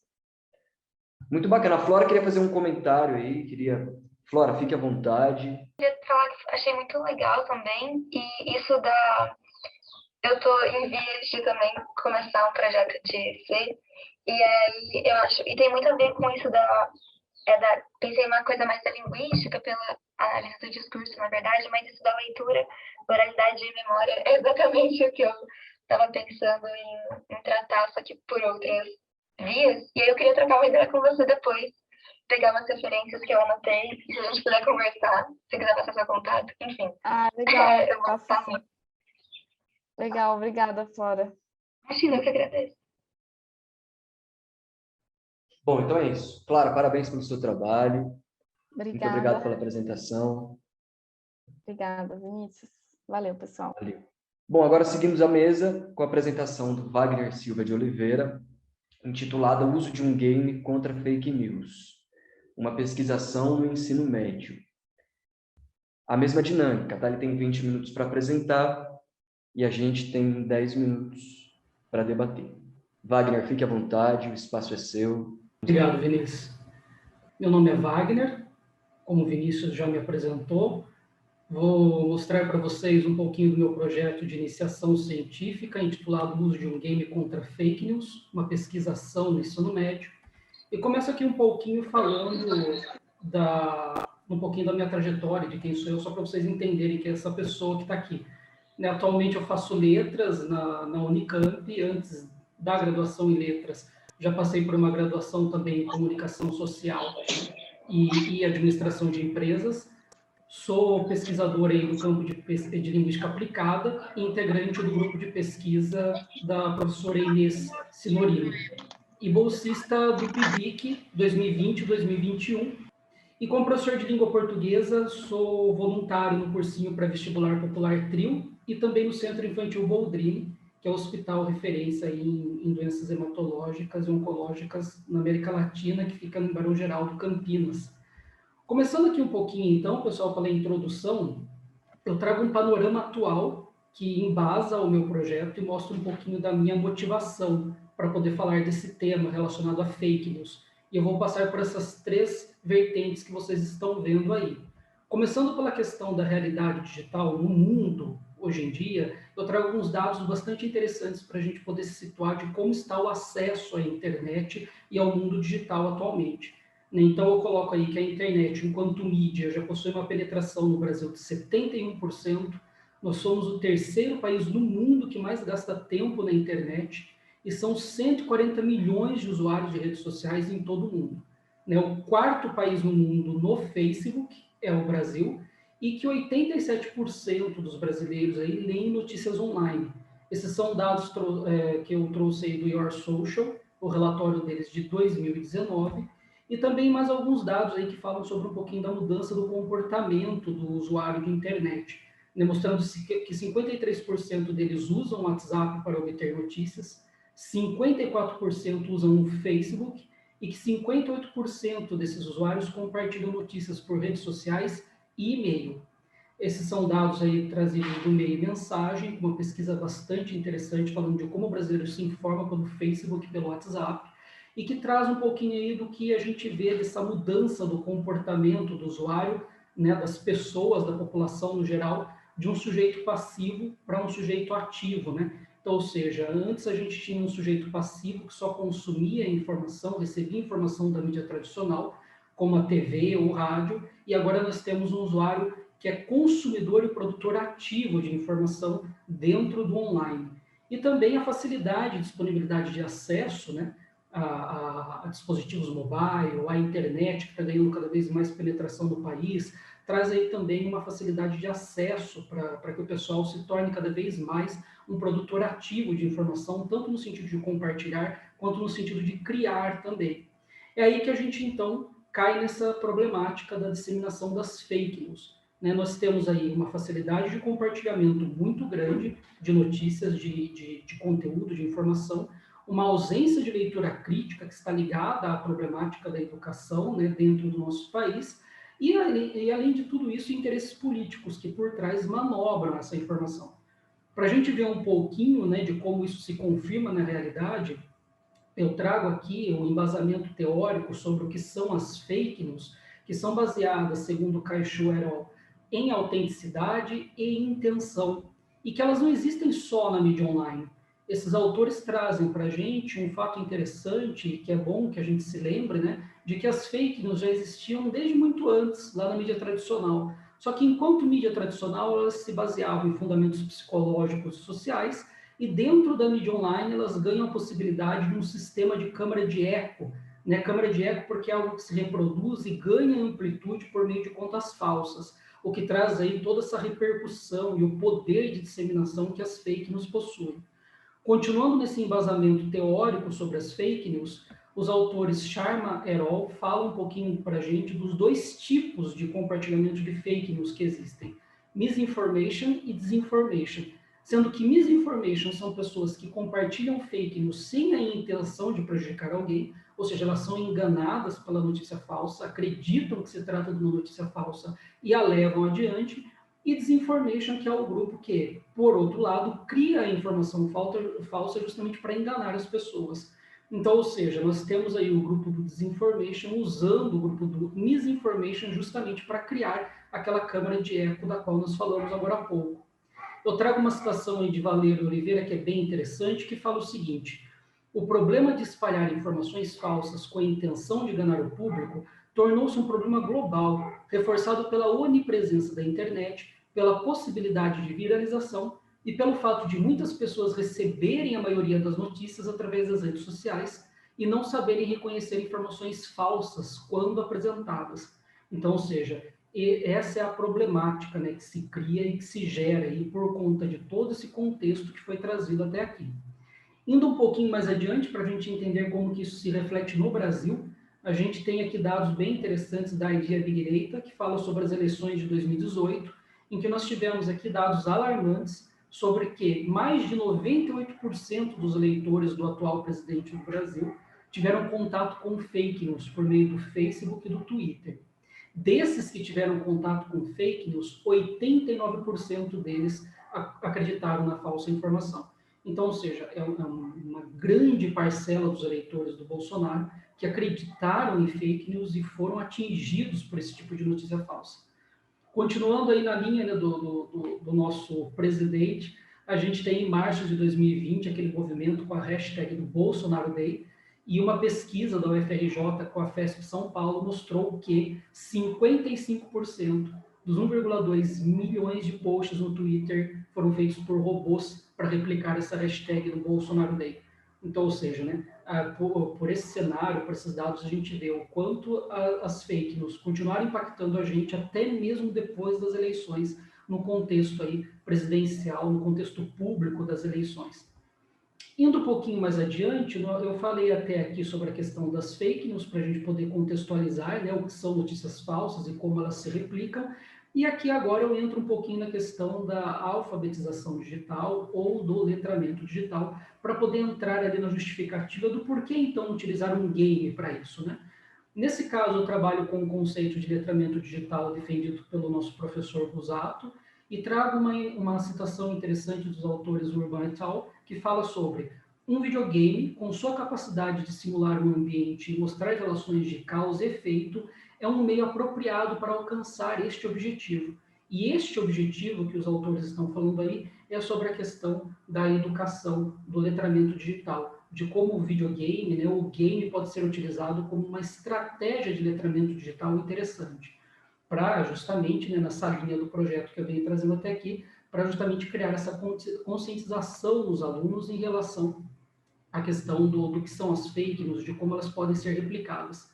Speaker 1: Muito bacana. A Flora queria fazer um comentário aí, queria... Flora, fique à vontade.
Speaker 3: Queria falar que achei muito legal também, e isso eu tô em vias de também começar um projeto de C, e aí eu acho, e tem muito a ver com isso pensei em uma coisa mais da linguística, pela análise do discurso, na verdade, mas isso da leitura, oralidade e memória é exatamente o que eu estava pensando em tratar, só que por outras vias, e aí eu queria trocar uma ideia com você depois, pegar umas referências que eu anotei, e se a gente puder conversar, se quiser passar seu contato, enfim.
Speaker 2: Ah, legal.
Speaker 3: Eu vou
Speaker 2: Faço sim.
Speaker 3: muito.
Speaker 2: Legal, obrigada, Flora.
Speaker 3: Imagina, eu que agradeço.
Speaker 1: Bom, então é isso. Claro, parabéns pelo seu trabalho. Muito obrigado pela
Speaker 2: Obrigada.
Speaker 1: apresentação.
Speaker 2: Obrigada, Vinícius. Valeu, pessoal.
Speaker 1: Valeu. Bom, agora seguimos a mesa com a apresentação do Wagner Silva de Oliveira, intitulada Uso de um Game contra Fake News, uma pesquisação no ensino médio. A mesma dinâmica, tá? Ele tem 20 minutos para apresentar e a gente tem 10 minutos para debater. Wagner, fique à vontade, o espaço é seu.
Speaker 4: Obrigado, Vinícius. Meu nome é Wagner, como o Vinícius já me apresentou, Vou mostrar para vocês um pouquinho do meu projeto de iniciação científica, intitulado Uso de um Game contra Fake News, uma pesquisação no ensino médio. E começo aqui um pouquinho falando um pouquinho da minha trajetória, de quem sou eu, só para vocês entenderem que é essa pessoa que está aqui. Né, atualmente eu faço letras na Unicamp, antes da graduação em letras, já passei por uma graduação também em comunicação social e administração de empresas. Sou pesquisador aí no campo de linguística aplicada e integrante do grupo de pesquisa da professora Inês Sinorino. E bolsista do PIBIC 2020-2021. E como professor de língua portuguesa, sou voluntário no cursinho pré-vestibular popular TRIO e também no Centro Infantil Boldrini, que é o hospital referência em doenças hematológicas e oncológicas na América Latina, que fica no Barão Geraldo, Campinas. Começando aqui um pouquinho, então, pessoal, pela introdução, eu trago um panorama atual que embasa o meu projeto e mostra um pouquinho da minha motivação para poder falar desse tema relacionado a fake news. E eu vou passar por essas 3 vertentes que vocês estão vendo aí. Começando pela questão da realidade digital no mundo, hoje em dia, eu trago alguns dados bastante interessantes para a gente poder se situar de como está o acesso à internet e ao mundo digital atualmente. Então, eu coloco aí que a internet, enquanto mídia, já possui uma penetração no Brasil de 71%. Nós somos o 3º país no mundo que mais gasta tempo na internet e são 140 milhões de usuários de redes sociais em todo o mundo. O 4º país no mundo no Facebook é o Brasil e que 87% dos brasileiros aí leem notícias online. Esses são dados que eu trouxe aí do Your Social, o relatório deles de 2019, e também mais alguns dados aí que falam sobre um pouquinho da mudança do comportamento do usuário de internet, né, mostrando que 53% deles usam o WhatsApp para obter notícias, 54% usam o Facebook e que 58% desses usuários compartilham notícias por redes sociais e e-mail. Esses são dados aí trazidos do Meio Mensagem, uma pesquisa bastante interessante falando de como o brasileiro se informa pelo Facebook e pelo WhatsApp, e que traz um pouquinho aí do que a gente vê dessa mudança do comportamento do usuário, né, das pessoas, da população no geral, de um sujeito passivo para um sujeito ativo, né? Então, ou seja, antes a gente tinha um sujeito passivo que só consumia informação, recebia informação da mídia tradicional, como a TV ou rádio, e agora nós temos um usuário que é consumidor e produtor ativo de informação dentro do online. E também a facilidade e disponibilidade de acesso, né, a dispositivos mobile, a internet, que está ganhando cada vez mais penetração no país, traz aí também uma facilidade de acesso para que o pessoal se torne cada vez mais um produtor ativo de informação, tanto no sentido de compartilhar, quanto no sentido de criar também. É aí que a gente, então, cai nessa problemática da disseminação das fake news. Né? Nós temos aí uma facilidade de compartilhamento muito grande de notícias, de conteúdo, de informação, uma ausência de leitura crítica que está ligada à problemática da educação, né, dentro do nosso país, e além de tudo isso, interesses políticos que por trás manobram essa informação. Para a gente ver um pouquinho, né, de como isso se confirma na realidade, eu trago aqui um embasamento teórico sobre o que são as fake news, que são baseadas, segundo Caixu et al., em autenticidade e intenção, e que elas não existem só na mídia online. Esses autores trazem para a gente um fato interessante, que é bom que a gente se lembre, né, de que as fake news já existiam desde muito antes, lá na mídia tradicional. Só que enquanto mídia tradicional, elas se baseavam em fundamentos psicológicos e sociais, e dentro da mídia online elas ganham a possibilidade de um sistema de câmara de eco, né? Câmara de eco porque é algo que se reproduz e ganha amplitude por meio de contas falsas, o que traz aí toda essa repercussão e o poder de disseminação que as fake news possuem. Continuando nesse embasamento teórico sobre as fake news, os autores Sharma et al. Falam um pouquinho para a gente dos 2 tipos de compartilhamento de fake news que existem, misinformation e disinformation, sendo que misinformation são pessoas que compartilham fake news sem a intenção de prejudicar alguém, ou seja, elas são enganadas pela notícia falsa, acreditam que se trata de uma notícia falsa e a levam adiante, e disinformation, que é o grupo que, por outro lado, cria a informação falsa justamente para enganar as pessoas. Então, ou seja, nós temos aí o grupo do disinformation usando o grupo do misinformation justamente para criar aquela câmara de eco da qual nós falamos agora há pouco. Eu trago uma citação aí de Valério Oliveira que é bem interessante, que fala o seguinte: o problema de espalhar informações falsas com a intenção de enganar o público tornou-se um problema global, reforçado pela onipresença da internet, pela possibilidade de viralização e pelo fato de muitas pessoas receberem a maioria das notícias através das redes sociais e não saberem reconhecer informações falsas quando apresentadas. Então, ou seja, essa é a problemática, né, que se cria e que se gera aí por conta de todo esse contexto que foi trazido até aqui. Indo um pouquinho mais adiante, para a gente entender como que isso se reflete no Brasil, a gente tem aqui dados bem interessantes da Idea Big Data, que fala sobre as eleições de 2018, em que nós tivemos aqui dados alarmantes sobre que mais de 98% dos eleitores do atual presidente do Brasil tiveram contato com fake news por meio do Facebook e do Twitter. Desses que tiveram contato com fake news, 89% deles acreditaram na falsa informação. Então, ou seja, é uma grande parcela dos eleitores do Bolsonaro que acreditaram em fake news e foram atingidos por esse tipo de notícia falsa. Continuando aí na linha, né, do nosso presidente, a gente tem em março de 2020 aquele movimento com a hashtag do Bolsonaro Day, e uma pesquisa da UFRJ com a FESP São Paulo mostrou que 55% dos 1,2 milhões de posts no Twitter foram feitos por robôs para replicar essa hashtag do Bolsonaro Day. Então, ou seja, né, por esse cenário, por esses dados, a gente vê o quanto as fake news continuaram impactando a gente até mesmo depois das eleições, no contexto aí presidencial, no contexto público das eleições. Indo um pouquinho mais adiante, eu falei até aqui sobre a questão das fake news, para a gente poder contextualizar, né, o que são notícias falsas e como elas se replicam. E aqui agora eu entro um pouquinho na questão da alfabetização digital ou do letramento digital, para poder entrar ali na justificativa do porquê, então, utilizar um game para isso, né? Nesse caso, eu trabalho com o conceito de letramento digital defendido pelo nosso professor Busato e trago uma citação interessante dos autores Urban et al., que fala sobre um videogame com sua capacidade de simular um ambiente e mostrar relações de causa e efeito é um meio apropriado para alcançar este objetivo. E este objetivo que os autores estão falando aí é sobre a questão da educação, do letramento digital, de como o videogame, né, o game pode ser utilizado como uma estratégia de letramento digital interessante, para justamente, né, nessa linha do projeto que eu venho trazendo até aqui, para justamente criar essa conscientização nos alunos em relação à questão do que são as fake news, de como elas podem ser replicadas.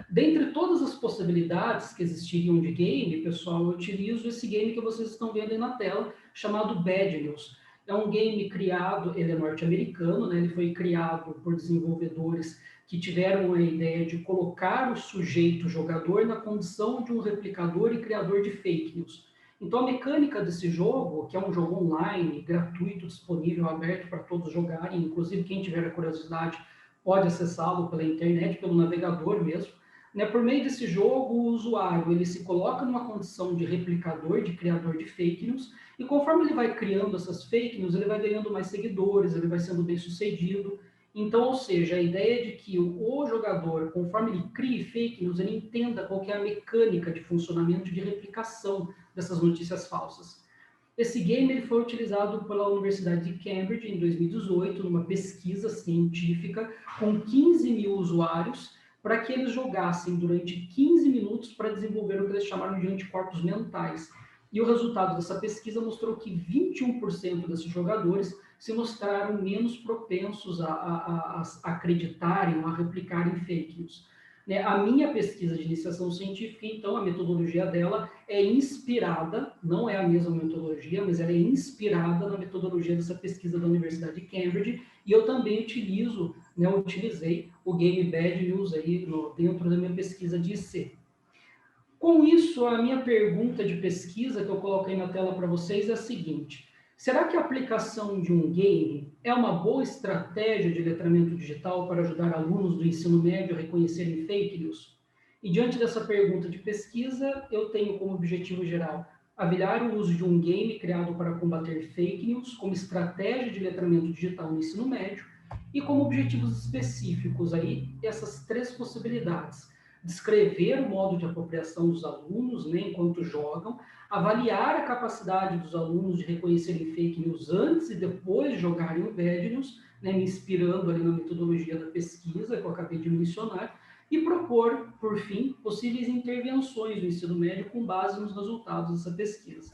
Speaker 4: Dentre todas as possibilidades que existiriam de game, pessoal, eu utilizo esse game que vocês estão vendo aí na tela, chamado Bad News. É um game criado, ele é norte-americano, né? Ele foi criado por desenvolvedores que tiveram a ideia de colocar o sujeito jogador na condição de um replicador e criador de fake news. Então, a mecânica desse jogo, que é um jogo online, gratuito, disponível, aberto para todos jogarem, inclusive quem tiver a curiosidade pode acessá-lo pela internet, pelo navegador mesmo, né? Por meio desse jogo, o usuário ele se coloca numa condição de replicador, de criador de fake news, e conforme ele vai criando essas fake news, ele vai ganhando mais seguidores, ele vai sendo bem sucedido. Então, ou seja, a ideia é de que o jogador, conforme ele crie fake news, ele entenda qual que é a mecânica de funcionamento de replicação dessas notícias falsas. Esse game ele foi utilizado pela Universidade de Cambridge em 2018, numa pesquisa científica com 15 mil usuários, para que eles jogassem durante 15 minutos para desenvolver o que eles chamaram de anticorpos mentais. E o resultado dessa pesquisa mostrou que 21% desses jogadores se mostraram menos propensos a acreditarem, a replicarem fake news. Né? A minha pesquisa de iniciação científica, então, a metodologia dela é inspirada, não é a mesma metodologia, mas ela é inspirada na metodologia dessa pesquisa da Universidade de Cambridge, e eu também utilizei o Game Bad News aí dentro da minha pesquisa de IC. Com isso, a minha pergunta de pesquisa que eu coloquei na tela para vocês é a seguinte: será que a aplicação de um game é uma boa estratégia de letramento digital para ajudar alunos do ensino médio a reconhecerem fake news? E diante dessa pergunta de pesquisa, eu tenho como objetivo geral avaliar o uso de um game criado para combater fake news como estratégia de letramento digital no ensino médio e como objetivos específicos aí essas 3 possibilidades: descrever o modo de apropriação dos alunos, né, enquanto jogam, avaliar a capacidade dos alunos de reconhecerem fake news antes e depois de jogarem o bad news, né, me inspirando ali na metodologia da pesquisa que eu acabei de mencionar, e propor, por fim, possíveis intervenções do ensino médio com base nos resultados dessa pesquisa.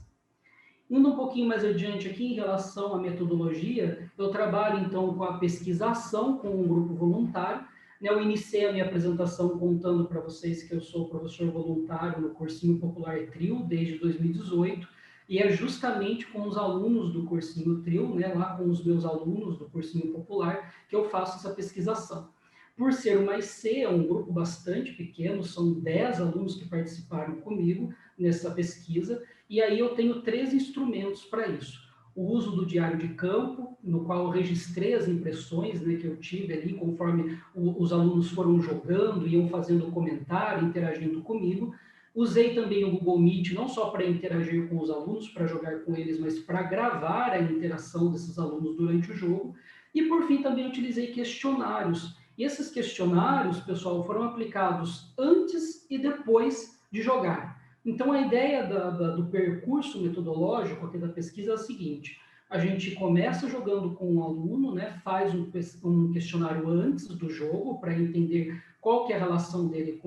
Speaker 4: Indo um pouquinho mais adiante aqui em relação à metodologia, eu trabalho então com a pesquisação com um grupo voluntário. Eu iniciei a minha apresentação contando para vocês que eu sou professor voluntário no Cursinho Popular Trio desde 2018, e é justamente com os alunos do Cursinho Trio, né, lá com os meus alunos do Cursinho Popular, que eu faço essa pesquisação. Por ser uma IC, é um grupo bastante pequeno, são 10 alunos que participaram comigo nessa pesquisa, e aí eu tenho 3 instrumentos para isso. O uso do diário de campo, no qual eu registrei as impressões, né, que eu tive ali, conforme os alunos foram jogando, iam fazendo comentário, interagindo comigo. Usei também o Google Meet, não só para interagir com os alunos, para jogar com eles, mas para gravar a interação desses alunos durante o jogo. E, por fim, também utilizei questionários. E esses questionários, pessoal, foram aplicados antes e depois de jogar. Então, a ideia do percurso metodológico aqui da pesquisa é a seguinte: a gente começa jogando com um aluno, né, faz um questionário antes do jogo para entender qual que é a relação dele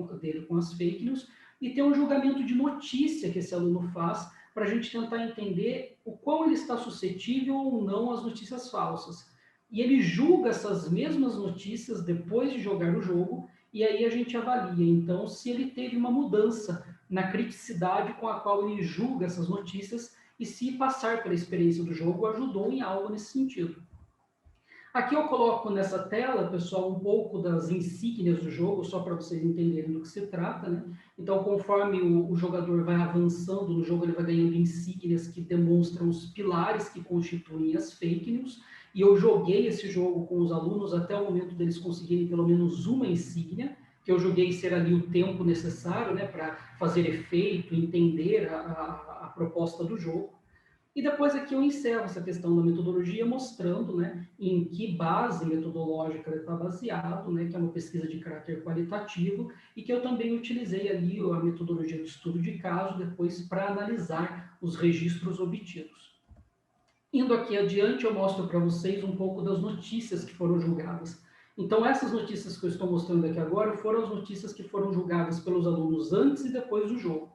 Speaker 4: com as fake news, e tem um julgamento de notícia que esse aluno faz para a gente tentar entender o quão ele está suscetível ou não às notícias falsas. E ele julga essas mesmas notícias depois de jogar o jogo, e aí a gente avalia, então, se ele teve uma mudança na criticidade com a qual ele julga essas notícias e se passar pela experiência do jogo ajudou em algo nesse sentido. Aqui eu coloco nessa tela, pessoal, um pouco das insígnias do jogo, só para vocês entenderem do que se trata, né? Então, conforme o jogador vai avançando no jogo, ele vai ganhando insígnias que demonstram os pilares que constituem as fake news, e eu joguei esse jogo com os alunos até o momento deles conseguirem pelo menos uma insígnia, que eu joguei ser ali o tempo necessário, né, para fazer efeito, entender a proposta do jogo. E depois aqui eu encerro essa questão da metodologia mostrando, né, em que base metodológica ele está baseado, né, que é uma pesquisa de caráter qualitativo, e que eu também utilizei ali a metodologia do estudo de caso depois para analisar os registros obtidos. Indo aqui adiante, eu mostro para vocês um pouco das notícias que foram julgadas. Então, essas notícias que eu estou mostrando aqui agora foram as notícias que foram julgadas pelos alunos antes e depois do jogo.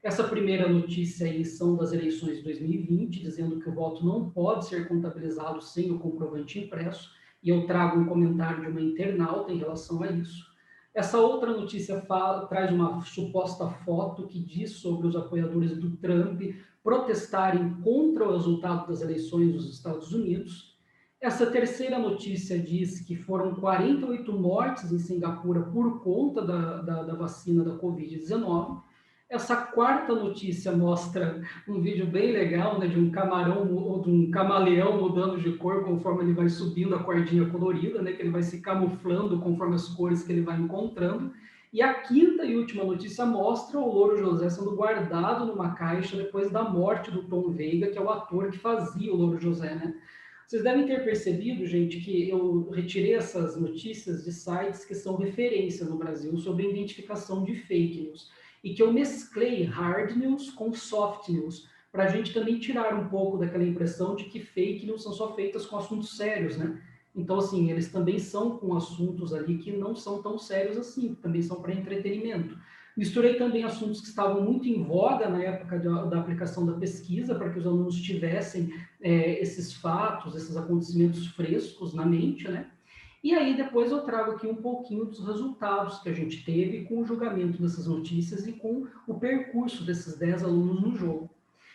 Speaker 4: Essa primeira notícia aí são das eleições de 2020, dizendo que o voto não pode ser contabilizado sem o comprovante impresso, e eu trago um comentário de uma internauta em relação a isso. Essa outra notícia traz uma suposta foto que diz sobre os apoiadores do Trump protestarem contra o resultado das eleições dos Estados Unidos. Essa terceira notícia diz que foram 48 mortes em Singapura por conta da vacina da Covid-19. Essa quarta notícia mostra um vídeo bem legal, né, de um camarão ou de um camaleão mudando de cor conforme ele vai subindo a cordinha colorida, né, que ele vai se camuflando conforme as cores que ele vai encontrando. E a quinta e última notícia mostra o Louro José sendo guardado numa caixa depois da morte do Tom Veiga, que é o ator que fazia o Louro José, né? Vocês devem ter percebido, gente, que eu retirei essas notícias de sites que são referência no Brasil sobre identificação de fake news, e que eu mesclei hard news com soft news, para a gente também tirar um pouco daquela impressão de que fake news são só feitas com assuntos sérios, né? Então, assim, eles também são com assuntos ali que não são tão sérios assim, também são para entretenimento. Misturei também assuntos que estavam muito em voga na época da aplicação da pesquisa, para que os alunos tivessem esses fatos, esses acontecimentos frescos na mente, né? E aí depois eu trago aqui um pouquinho dos resultados que a gente teve com o julgamento dessas notícias e com o percurso desses 10 alunos no jogo.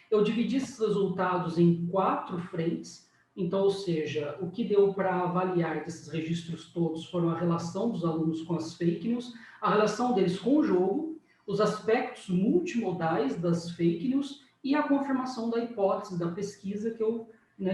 Speaker 4: Eu dividi esses resultados em 4 frentes. Então, ou seja, o que deu para avaliar desses registros todos foram a relação dos alunos com as fake news, a relação deles com o jogo, os aspectos multimodais das fake news e a confirmação da hipótese da pesquisa que eu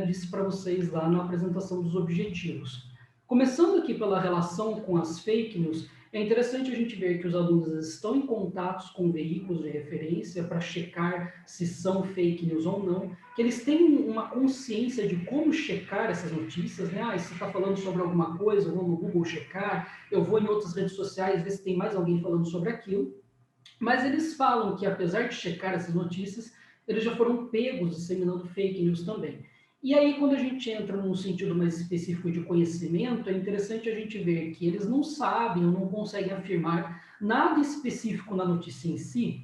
Speaker 4: disse para vocês lá na apresentação dos objetivos. Começando aqui pela relação com as fake news, É interessante a gente ver que os alunos estão em contatos com veículos de referência para checar se são fake news ou não, que eles têm uma consciência de como checar essas notícias, né? Se está falando sobre alguma coisa, eu vou no Google checar, eu vou em outras redes sociais ver se tem mais alguém falando sobre aquilo. Mas eles falam que, apesar de checar essas notícias, eles já foram pegos disseminando fake news também. E aí, quando a gente entra num sentido mais específico de conhecimento, é interessante a gente ver que eles não sabem ou não conseguem afirmar nada específico na notícia em si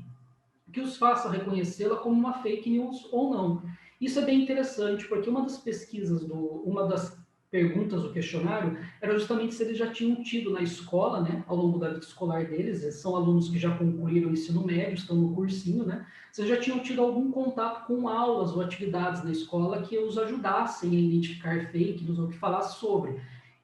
Speaker 4: que os faça reconhecê-la como uma fake news ou não. Isso é bem interessante, porque uma das pesquisas, uma das perguntas do questionário era justamente se eles já tinham tido na escola, né, ao longo da vida escolar deles, são alunos que já concluíram o ensino médio, estão no cursinho, né, se eles já tinham tido algum contato com aulas ou atividades na escola que os ajudassem a identificar fake news ou que falassem sobre.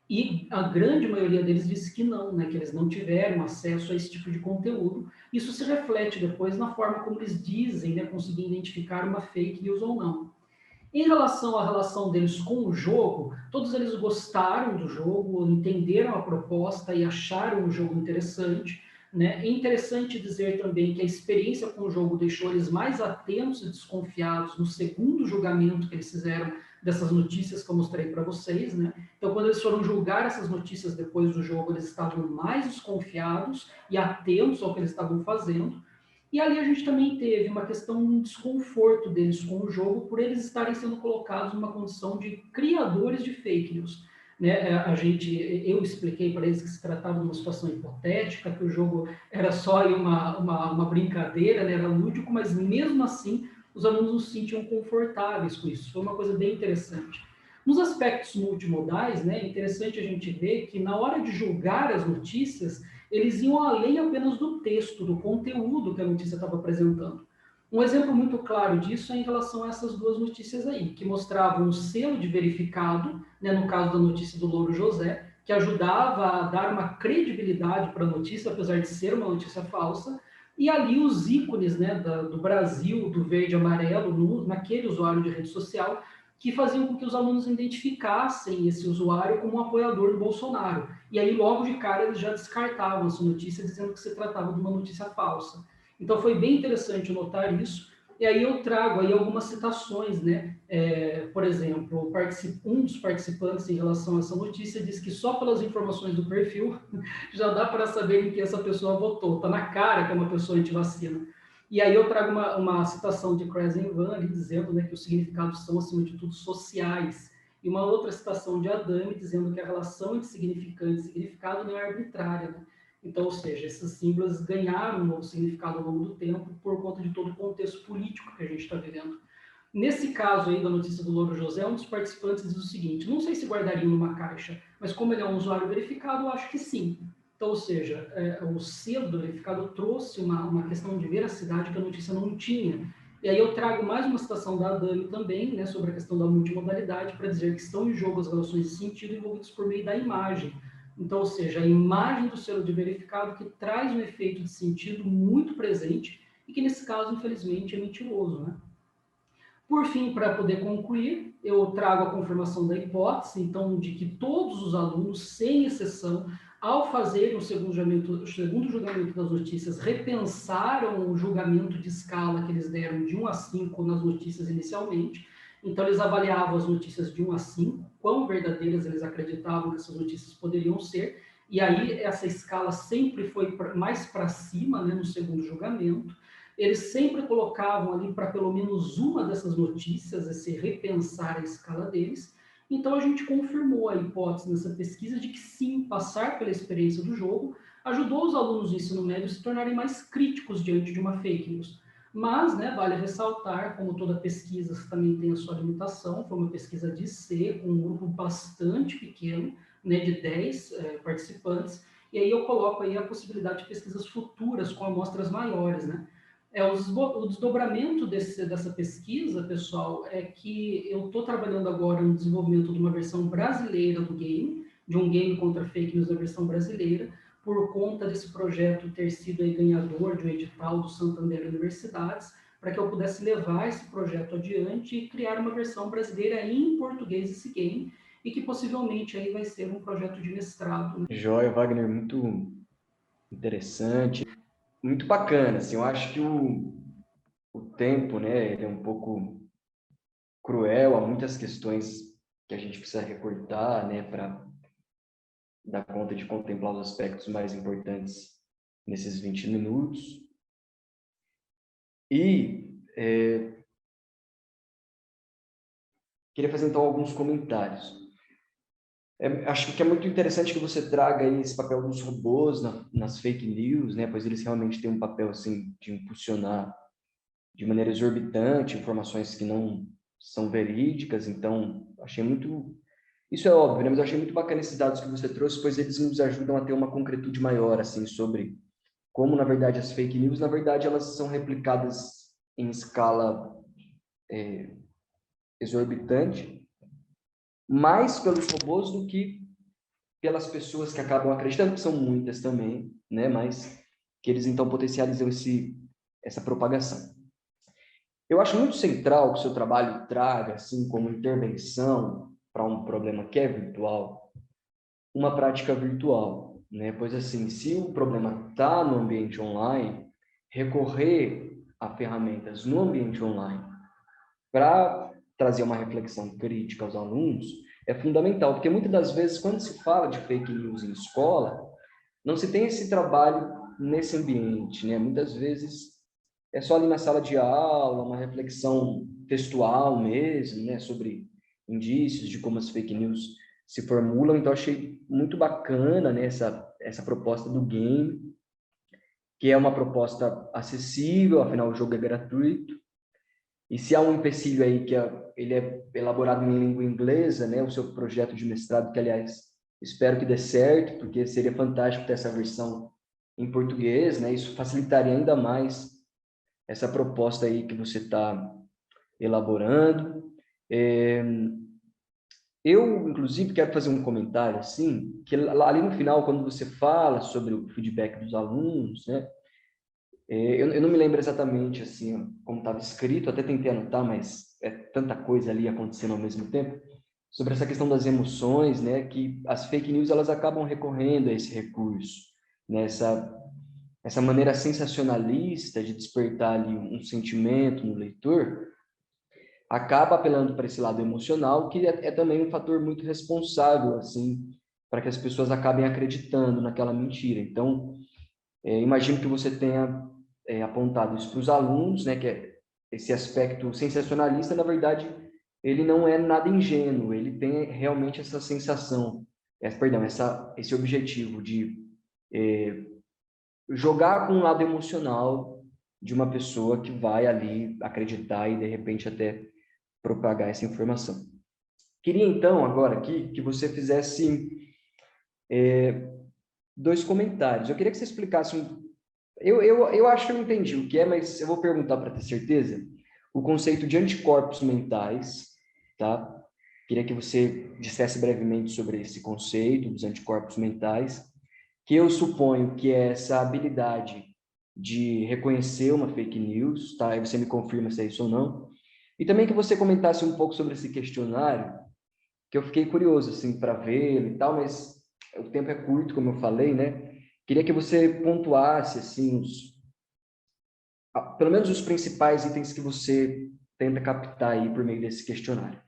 Speaker 4: E a grande maioria deles disse que não, né, que eles não tiveram acesso a esse tipo de conteúdo. Isso se reflete depois na forma como eles dizem, né, conseguir identificar uma fake news ou não. Em relação à relação deles com o jogo, todos eles gostaram do jogo, entenderam a proposta e acharam o jogo interessante. Né? É interessante dizer também que a experiência com o jogo deixou eles mais atentos e desconfiados no segundo julgamento que eles fizeram dessas notícias que eu mostrei para vocês. Né? Então, quando eles foram julgar essas notícias depois do jogo, eles estavam mais desconfiados e atentos ao que eles estavam fazendo. E ali a gente também teve uma questão, um desconforto deles com o jogo, por eles estarem sendo colocados numa condição de criadores de fake news. Né? Eu expliquei para eles que se tratava de uma situação hipotética, que o jogo era só uma brincadeira, né? Era lúdico, mas mesmo assim os alunos não se sentiam confortáveis com isso. Foi uma coisa bem interessante. Nos aspectos multimodais, né, é interessante a gente ver que na hora de julgar as notícias, eles iam além apenas do texto, do conteúdo que a notícia estava apresentando. Um exemplo muito claro disso é em relação a essas duas notícias aí, que mostravam um selo de verificado, né, no caso da notícia do Louro José, que ajudava a dar uma credibilidade para a notícia, apesar de ser uma notícia falsa, e ali os ícones, né, do Brasil, do verde e amarelo, naquele usuário de rede social, que faziam com que os alunos identificassem esse usuário como um apoiador do Bolsonaro. E aí, logo de cara, eles já descartavam essa notícia, dizendo que se tratava de uma notícia falsa. Então, foi bem interessante notar isso. E aí eu trago aí algumas citações, né? Por exemplo, um dos participantes em relação a essa notícia diz que só pelas informações do perfil já dá para saber em que essa pessoa votou. Está na cara que é uma pessoa antivacina. E aí eu trago uma citação de Krasenvan ali dizendo, né, que os significados são, acima de tudo, sociais. E uma outra citação de Adame dizendo que a relação entre significante e significado não é arbitrária. Né? Então, ou seja, esses símbolos ganharam um novo significado ao longo do tempo por conta de todo o contexto político que a gente está vivendo. Nesse caso aí da notícia do Louro José, um dos participantes diz o seguinte: não sei se guardariam numa caixa, mas como ele é um usuário verificado, eu acho que sim. Então, ou seja, o selo do verificado trouxe uma questão de veracidade que a notícia não tinha. E aí eu trago mais uma citação da Dani também, né, sobre a questão da multimodalidade, para dizer que estão em jogo as relações de sentido envolvidas por meio da imagem. Então, ou seja, a imagem do selo de verificado que traz um efeito de sentido muito presente e que, nesse caso, infelizmente, é mentiroso, né? Por fim, para poder concluir, eu trago a confirmação da hipótese, então, de que todos os alunos, sem exceção, ao fazerem o segundo julgamento das notícias, repensaram o julgamento de escala que eles deram de 1 a 5 nas notícias inicialmente. Então, eles avaliavam as notícias de 1 a 5, quão verdadeiras eles acreditavam que essas notícias poderiam ser, e aí essa escala sempre foi mais para cima, né, no segundo julgamento. Eles sempre colocavam ali para pelo menos uma dessas notícias, esse repensar a escala deles. Então, a gente confirmou a hipótese nessa pesquisa de que sim, passar pela experiência do jogo ajudou os alunos do ensino médio a se tornarem mais críticos diante de uma fake news. Mas, né, vale ressaltar, como toda pesquisa também tem a sua limitação, foi uma pesquisa de C, com um grupo bastante pequeno, né, de 10 participantes, e aí eu coloco aí a possibilidade de pesquisas futuras com amostras maiores, né? O desdobramento dessa pesquisa, pessoal, é que eu estou trabalhando agora no desenvolvimento de uma versão brasileira do game, de um game contra fake news da versão brasileira, por conta desse projeto ter sido aí ganhador de um edital do Santander Universidades, para que eu pudesse levar esse projeto adiante e criar uma versão brasileira em português desse game, e que possivelmente aí vai ser um projeto de mestrado.
Speaker 1: Joia, Wagner, muito interessante, muito bacana, assim, eu acho que o tempo, né, ele é um pouco cruel, há muitas questões que a gente precisa recortar, né, para dar conta de contemplar os aspectos mais importantes nesses 20 minutos. E queria fazer, então, alguns comentários. Acho que é muito interessante que você traga aí esse papel dos robôs nas fake news, né, pois eles realmente têm um papel, assim, de impulsionar de maneira exorbitante informações que não são verídicas. Então, achei muito... Isso é óbvio, né, mas eu achei muito bacana esses dados que você trouxe, pois eles nos ajudam a ter uma concretude maior, assim, sobre como, na verdade, as fake news, na verdade, elas são replicadas em escala exorbitante, mais pelos robôs do que pelas pessoas que acabam acreditando, que são muitas também, né? Mas que eles, então, potencializam essa propagação. Eu acho muito central que o seu trabalho traga, assim, como intervenção para um problema que é virtual, uma prática virtual, né? Pois, assim, se o problema está no ambiente online, recorrer a ferramentas no ambiente online para trazer uma reflexão crítica aos alunos é fundamental, porque muitas das vezes, quando se fala de fake news em escola, não se tem esse trabalho nesse ambiente, né? Muitas vezes é só ali na sala de aula, uma reflexão textual mesmo, né? Sobre indícios de como as fake news se formulam. Então, achei muito bacana, né? Essa proposta do game, que é uma proposta acessível, afinal o jogo é gratuito. E se há um empecilho aí ele é elaborado em língua inglesa, né? O seu projeto de mestrado, que, aliás, espero que dê certo, porque seria fantástico ter essa versão em português, né? Isso facilitaria ainda mais essa proposta aí que você está elaborando. Eu, inclusive, quero fazer um comentário, assim, que ali no final, quando você fala sobre o feedback dos alunos, né? Eu não me lembro exatamente assim como estava escrito, até tentei anotar, mas é tanta coisa ali acontecendo ao mesmo tempo, sobre essa questão das emoções, né, que as fake news elas acabam recorrendo a esse recurso, né, essa maneira sensacionalista de despertar ali um sentimento no leitor, acaba apelando para esse lado emocional, que é também um fator muito responsável, assim, para que as pessoas acabem acreditando naquela mentira. Então, imagino que você tenha apontado isso para os alunos, né, que é esse aspecto sensacionalista, na verdade, ele não é nada ingênuo, ele tem realmente essa sensação, esse objetivo de jogar com um lado emocional de uma pessoa que vai ali acreditar e, de repente, até propagar essa informação. Queria, então, agora aqui, que você fizesse dois comentários. Eu queria que você explicasse eu acho que eu entendi o que é, mas eu vou perguntar para ter certeza. O conceito de anticorpos mentais, tá? Queria que você dissesse brevemente sobre esse conceito dos anticorpos mentais, que eu suponho que é essa habilidade de reconhecer uma fake news, tá? Aí você me confirma se é isso ou não. E também que você comentasse um pouco sobre esse questionário, que eu fiquei curioso, assim, para ver e tal, mas o tempo é curto, como eu falei, né? Queria que você pontuasse, assim, pelo menos os principais itens que você tenta captar aí por meio desse questionário.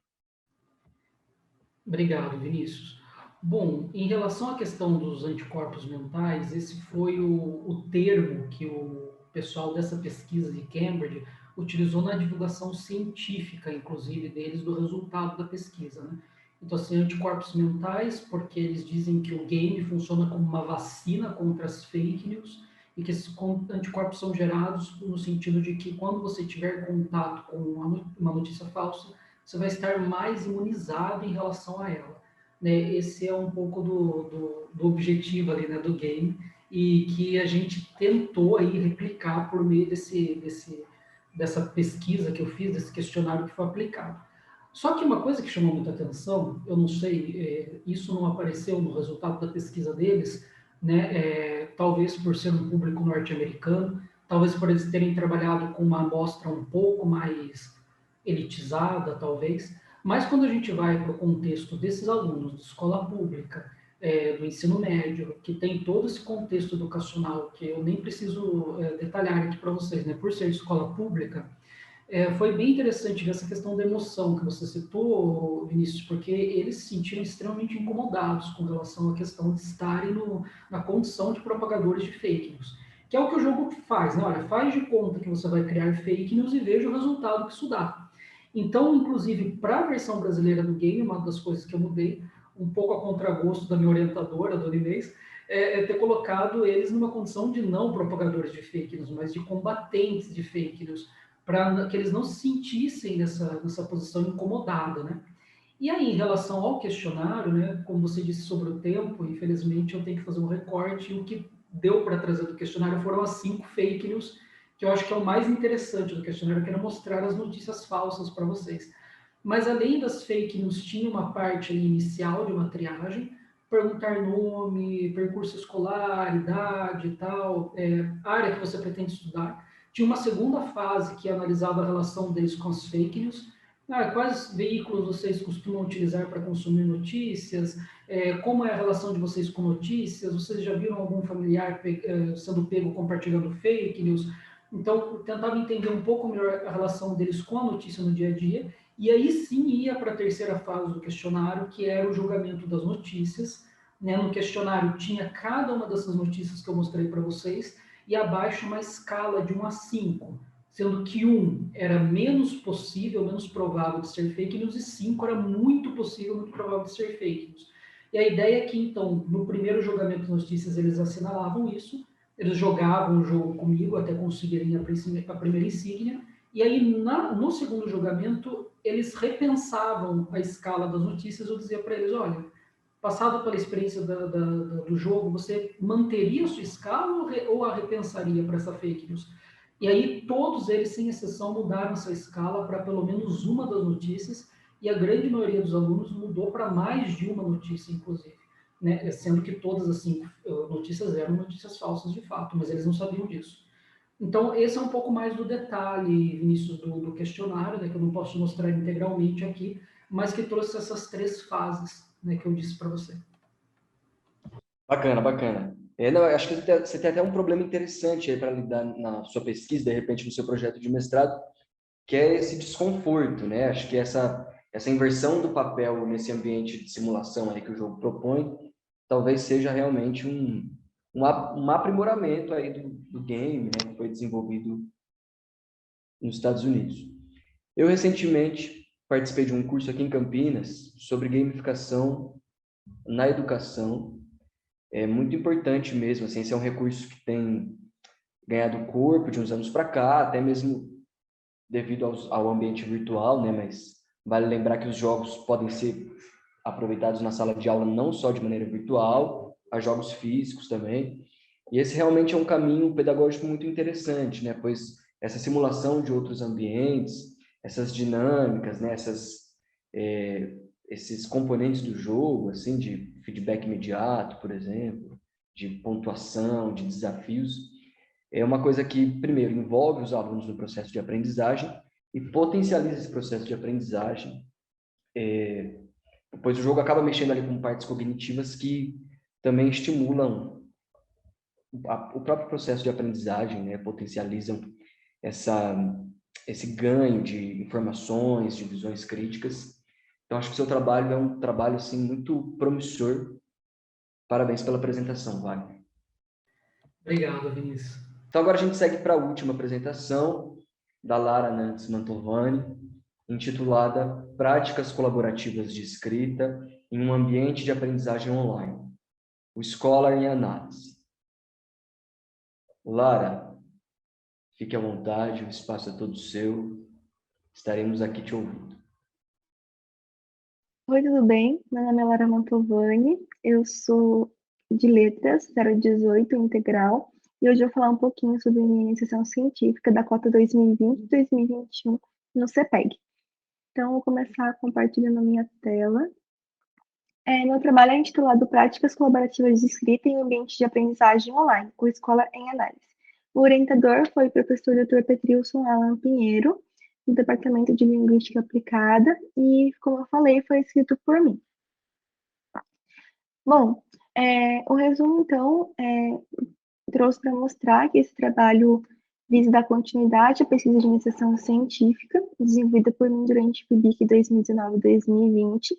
Speaker 4: Obrigado, Vinícius. Bom, em relação à questão dos anticorpos mentais, esse foi o termo que o pessoal dessa pesquisa de Cambridge utilizou na divulgação científica, inclusive, deles, do resultado da pesquisa, né? Então, assim, anticorpos mentais, porque eles dizem que o game funciona como uma vacina contra as fake news e que esses anticorpos são gerados no sentido de que quando você tiver contato com uma notícia falsa, você vai estar mais imunizado em relação a ela. Né? Esse é um pouco do objetivo ali, né, do game, e que a gente tentou aí replicar por meio dessa pesquisa que eu fiz, desse questionário que foi aplicado. Só que uma coisa que chamou muita atenção, eu não sei, isso não apareceu no resultado da pesquisa deles, né, talvez por ser um público norte-americano, talvez por eles terem trabalhado com uma amostra um pouco mais elitizada, talvez, mas quando a gente vai para o contexto desses alunos de escola pública, do ensino médio, que tem todo esse contexto educacional, que eu nem preciso detalhar aqui para vocês, né? Por ser escola pública, foi bem interessante ver essa questão da emoção que você citou, Vinícius, porque eles se sentiram extremamente incomodados com relação à questão de estarem na condição de propagadores de fake news, que é o que o jogo faz, né? Olha, faz de conta que você vai criar fake news e veja o resultado que isso dá. Então, inclusive, para a versão brasileira do game, uma das coisas que eu mudei, um pouco a contragosto da minha orientadora, a Dona Inês, é ter colocado eles numa condição de não propagadores de fake news, mas de combatentes de fake news, para que eles não se sentissem nessa posição incomodada, né? E aí, em relação ao questionário, né, como você disse sobre o tempo, infelizmente eu tenho que fazer um recorte, e o que deu para trazer do questionário foram as 5 fake news, que eu acho que é o mais interessante do questionário, que era mostrar as notícias falsas para vocês. Mas além das fake news, tinha uma parte inicial de uma triagem, perguntar nome, percurso escolar, idade e tal, área que você pretende estudar. Tinha uma segunda fase que analisava a relação deles com as fake news. Quais veículos vocês costumam utilizar para consumir notícias? Como é a relação de vocês com notícias? Vocês já viram algum familiar sendo pego compartilhando fake news? Então, eu tentava entender um pouco melhor a relação deles com a notícia no dia a dia, e aí sim ia para a terceira fase do questionário, que era o julgamento das notícias. Né? No questionário tinha cada uma dessas notícias que eu mostrei para vocês, e abaixo uma escala de 1 a 5, sendo que 1 era menos possível, menos provável de ser fake news, e 5 era muito possível, muito provável de ser fake news. E a ideia é que, então, no primeiro julgamento das notícias, eles assinalavam isso, eles jogavam o jogo comigo até conseguirem a primeira insígnia, e aí no segundo julgamento eles repensavam a escala das notícias. Eu dizia para eles, olha, passado pela experiência do jogo, você manteria a sua escala ou a repensaria para essa fake news? E aí todos eles, sem exceção, mudaram essa escala para pelo menos uma das notícias, e a grande maioria dos alunos mudou para mais de uma notícia, inclusive. Né? Sendo que todas as 5 notícias eram notícias falsas de fato, mas eles não sabiam disso. Então, esse é um pouco mais do detalhe, Vinícius, do questionário, né, que eu não posso mostrar integralmente aqui, mas que trouxe essas 3 fases, né, que eu disse para você.
Speaker 1: Bacana, bacana. Não, eu acho que você tem até um problema interessante aí para lidar na sua pesquisa, de repente no seu projeto de mestrado, que é esse desconforto, né? Acho que essa inversão do papel nesse ambiente de simulação aí que o jogo propõe, talvez seja realmente um aprimoramento aí do game, né? Que foi desenvolvido nos Estados Unidos. Eu recentemente participei de um curso aqui em Campinas sobre gamificação na educação. É muito importante mesmo, assim, esse é um recurso que tem ganhado corpo de uns anos para cá, até mesmo devido ao ambiente virtual, né? Mas vale lembrar que os jogos podem ser aproveitados na sala de aula não só de maneira virtual, há jogos físicos também. E esse realmente é um caminho pedagógico muito interessante, né? Pois essa simulação de outros ambientes, essas dinâmicas, né? Esses componentes do jogo, assim, de feedback imediato, por exemplo, de pontuação, de desafios, é uma coisa que, primeiro, envolve os alunos no processo de aprendizagem e potencializa esse processo de aprendizagem, pois o jogo acaba mexendo ali com partes cognitivas que também estimulam o próprio processo de aprendizagem, né? Potencializam esse ganho de informações, de visões críticas. Então, acho que o seu trabalho é um trabalho assim, muito promissor. Parabéns pela apresentação, Wagner.
Speaker 4: Obrigado, Vinícius.
Speaker 1: Então, agora a gente segue para a última apresentação da Lara Nantes Mantovani, intitulada Práticas Colaborativas de Escrita em um Ambiente de Aprendizagem Online, o Scholar em Análise. Lara, fique à vontade, o espaço é todo seu, estaremos aqui te ouvindo.
Speaker 5: Oi, tudo bem? Meu nome é Lara Mantovani, eu sou de Letras, 018 integral, e hoje eu vou falar um pouquinho sobre minha iniciação científica da cota 2020 e 2021 no CEPEG. Então, eu vou começar compartilhando a minha tela. Meu trabalho é intitulado Práticas Colaborativas de Escrita em Ambiente de Aprendizagem Online, com Escola em Análise. O orientador foi o professor Dr. Petrilson Alan Pinheiro, do Departamento de Linguística Aplicada, e, como eu falei, foi escrito por mim. Bom, O resumo, então, trouxe para mostrar que esse trabalho visa dar continuidade à pesquisa de iniciação científica desenvolvida por mim durante o PIBIC 2019-2020,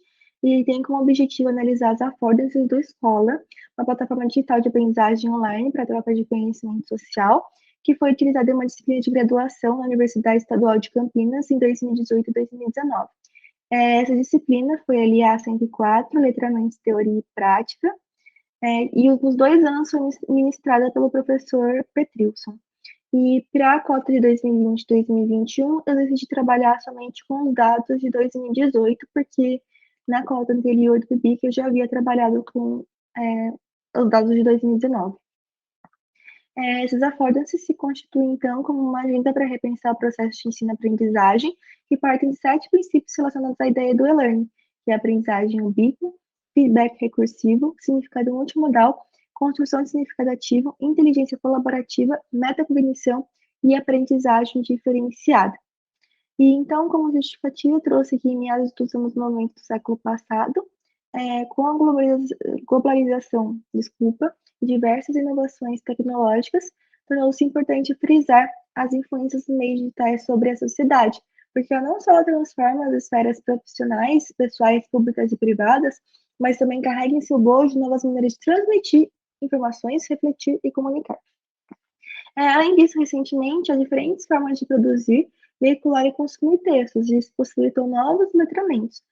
Speaker 5: e ele tem como objetivo analisar as affordances do Escola, uma plataforma digital de aprendizagem online para troca de conhecimento social, que foi utilizada em uma disciplina de graduação na Universidade Estadual de Campinas em 2018 e 2019. Essa disciplina foi ali a 104, Letramentos, Teoria e Prática, e os 2 anos foi ministrada pelo professor Petrilson. E para a cota de 2020 e 2021, eu decidi trabalhar somente com os dados de 2018, porque na cota anterior do PIBIC eu já havia trabalhado com os dados de 2019. Esses affordances se constituem, então, como uma agenda para repensar o processo de ensino-aprendizagem, que partem de 7 princípios relacionados à ideia do e-learning, que é a aprendizagem ubíqua, feedback recursivo, significado multimodal, construção de significado ativo, inteligência colaborativa, metacognição e aprendizagem diferenciada. E então, como justificativa, eu trouxe aqui em meados dos anos 90 do século passado, com a globalização, diversas inovações tecnológicas, tornou-se importante frisar as influências dos meios digitais sobre a sociedade, porque ela não só transforma as esferas profissionais, pessoais, públicas e privadas, mas também carrega em seu bojo novas maneiras de transmitir informações, refletir e comunicar. Além disso, recentemente, há diferentes formas de produzir, veicular e consumir textos, e isso possibilitou novos letramentos.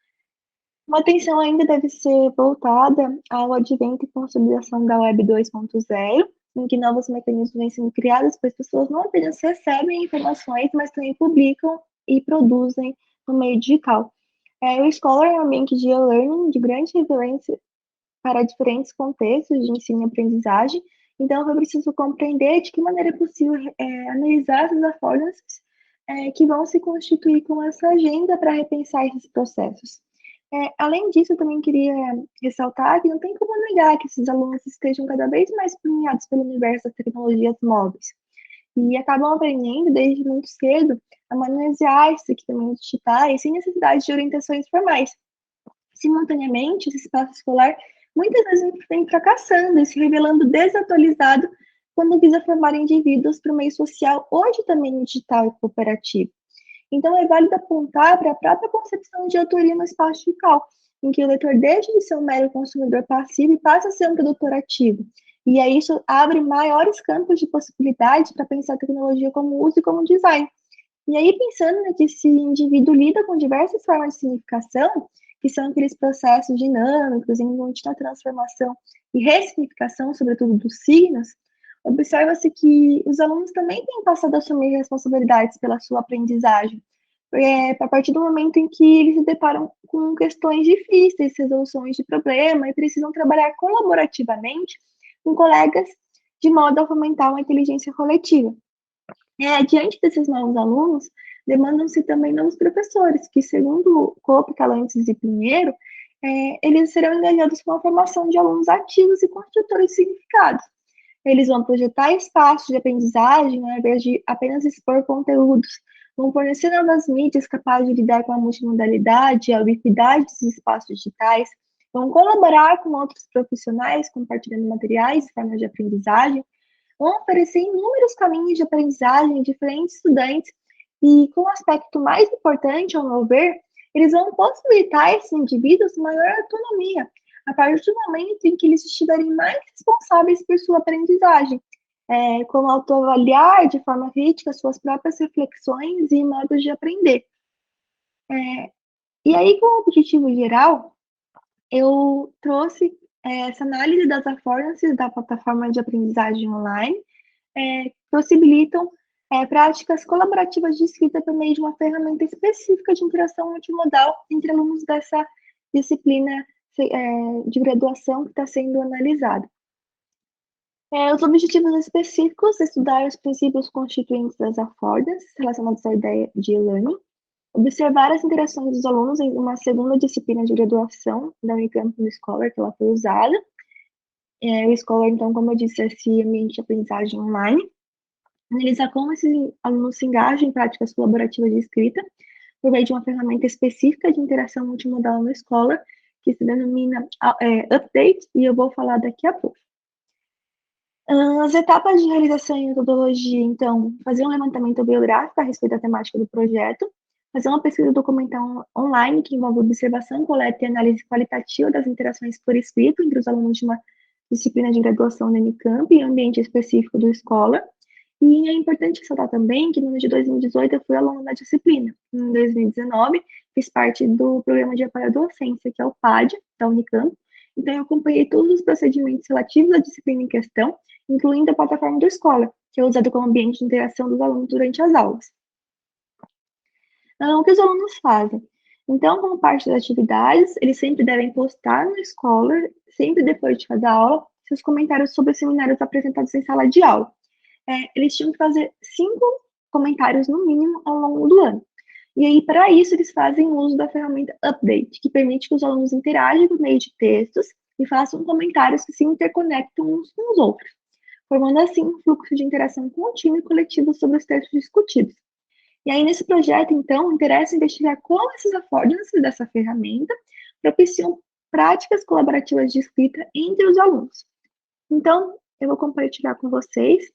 Speaker 5: Uma atenção ainda deve ser voltada ao advento e consolidação da Web 2.0, em que novos mecanismos vêm sendo criados, pois pessoas não apenas recebem informações, mas também publicam e produzem no meio digital. O Scholar é um ambiente de e-learning de grande relevância para diferentes contextos de ensino e aprendizagem, então eu preciso compreender de que maneira é possível analisar essas affordances que vão se constituir com essa agenda para repensar esses processos. Além disso, eu também queria ressaltar que não tem como negar que esses alunos estejam cada vez mais permeados pelo universo das tecnologias móveis e acabam aprendendo desde muito cedo a manusear esses equipamentos digitais sem necessidade de orientações formais. Simultaneamente, esse espaço escolar muitas vezes vem fracassando e se revelando desatualizado quando visa formar indivíduos para o meio social, hoje também digital e cooperativo. Então, é válido apontar para a própria concepção de autoria no espaço digital, em que o leitor deixa de ser um mero consumidor passivo e passa a ser um produtor ativo. E aí isso abre maiores campos de possibilidade para pensar a tecnologia como uso e como design. E aí, pensando que esse indivíduo lida com diversas formas de significação, que são aqueles processos dinâmicos em contínua transformação e ressignificação, sobretudo dos signos, observa-se que os alunos também têm passado a assumir responsabilidades pela sua aprendizagem, a partir do momento em que eles se deparam com questões difíceis, resoluções de problema, e precisam trabalhar colaborativamente com colegas de modo a fomentar uma inteligência coletiva. Diante desses novos alunos, demandam-se também novos professores, que, segundo Cope, Calantes e Pinheiro, eles serão engajados com a formação de alunos ativos e construtores de significados. Eles vão projetar espaços de aprendizagem, ao invés de apenas expor conteúdos. Vão fornecer novas mídias capazes de lidar com a multimodalidade, a ubiquidade desses espaços digitais. Vão colaborar com outros profissionais, compartilhando materiais e formas de aprendizagem. Vão oferecer inúmeros caminhos de aprendizagem a diferentes estudantes. E, com o aspecto mais importante, ao meu ver, eles vão possibilitar a esses indivíduos maior autonomia, a partir do momento em que eles estiverem mais responsáveis por sua aprendizagem, como autoavaliar de forma crítica suas próprias reflexões e modos de aprender. E aí, com o objetivo geral, eu trouxe essa análise das affordances da plataforma de aprendizagem online, possibilitam práticas colaborativas de escrita por meio de uma ferramenta específica de interação multimodal entre alunos dessa disciplina de graduação que está sendo analisado. Os objetivos específicos: estudar os princípios constituintes das affordances relacionados à ideia de e-learning, observar as interações dos alunos em uma segunda disciplina de graduação da Unicamp no Scholar, que ela foi usada. O Scholar, então, como eu disse, é esse ambiente de aprendizagem online. Analisar como esses alunos se engajam em práticas colaborativas de escrita, por meio de uma ferramenta específica de interação multimodal no Scholar, que se denomina update, e eu vou falar daqui a pouco. As etapas de realização e metodologia, então, fazer um levantamento biográfico a respeito da temática do projeto, fazer uma pesquisa documental online que envolve observação, coleta e análise qualitativa das interações por escrito entre os alunos de uma disciplina de graduação da Unicamp e ambiente específico do Scholar. E é importante ressaltar também que no ano de 2018 eu fui aluna da disciplina. Em 2019, fiz parte do programa de apoio à docência, que é o PAD, da Unicamp. Então, eu acompanhei todos os procedimentos relativos à disciplina em questão, incluindo a plataforma do Scholar, que é usada como ambiente de interação dos alunos durante as aulas. O que os alunos fazem? Então, como parte das atividades, eles sempre devem postar no Scholar, sempre depois de cada aula, seus comentários sobre os seminários apresentados em sala de aula. Eles tinham que fazer 5 comentários, no mínimo, ao longo do ano. E aí, para isso, eles fazem uso da ferramenta Update, que permite que os alunos interajam por meio de textos e façam comentários que se interconectam uns com os outros, formando assim um fluxo de interação contínua e coletiva sobre os textos discutidos. E aí, nesse projeto, então, interessa investigar como esses affordances dessa ferramenta propiciam práticas colaborativas de escrita entre os alunos. Então, eu vou compartilhar com vocês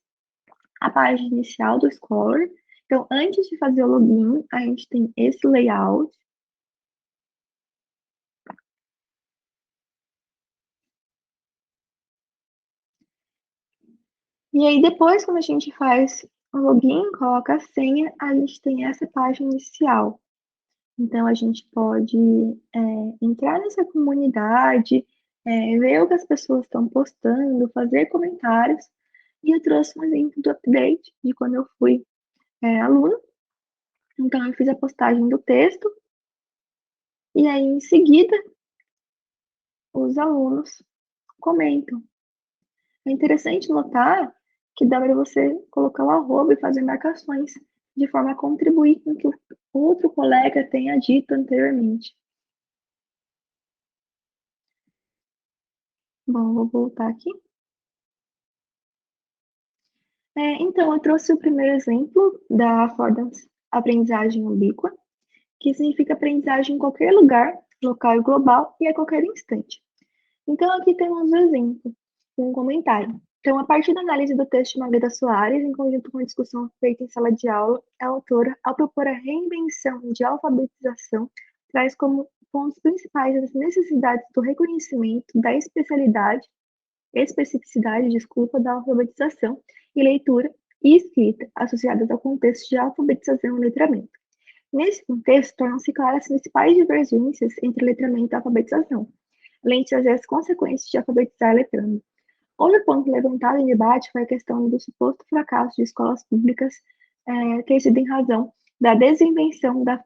Speaker 5: a página inicial do Scholar. Então, antes de fazer o login, a gente tem esse layout. E aí, depois, quando a gente faz o login, coloca a senha, a gente tem essa página inicial. Então, a gente pode entrar nessa comunidade, ver o que as pessoas estão postando, fazer comentários. E eu trouxe um exemplo do update de quando eu fui aluna. Então, eu fiz a postagem do texto. E aí, em seguida, os alunos comentam. É interessante notar que dá para você colocar o arroba e fazer marcações de forma a contribuir com o que o outro colega tenha dito anteriormente. Bom, vou voltar aqui. Então, eu trouxe o primeiro exemplo da affordance aprendizagem ubíqua, que significa aprendizagem em qualquer lugar, local e global, e a qualquer instante. Então, aqui temos um exemplo, um comentário. Então, a partir da análise do texto de Margarida Soares, em conjunto com a discussão feita em sala de aula, a autora, ao propor a reinvenção de alfabetização, traz como pontos principais as necessidades do reconhecimento da especificidade da alfabetização e leitura e escrita, associadas ao contexto de alfabetização e letramento. Nesse contexto, tornam-se claras as principais divergências entre letramento e alfabetização, além de trazer as consequências de alfabetizar letrando. Outro ponto levantado em debate foi a questão do suposto fracasso de escolas públicas ter sido em razão da desinvenção da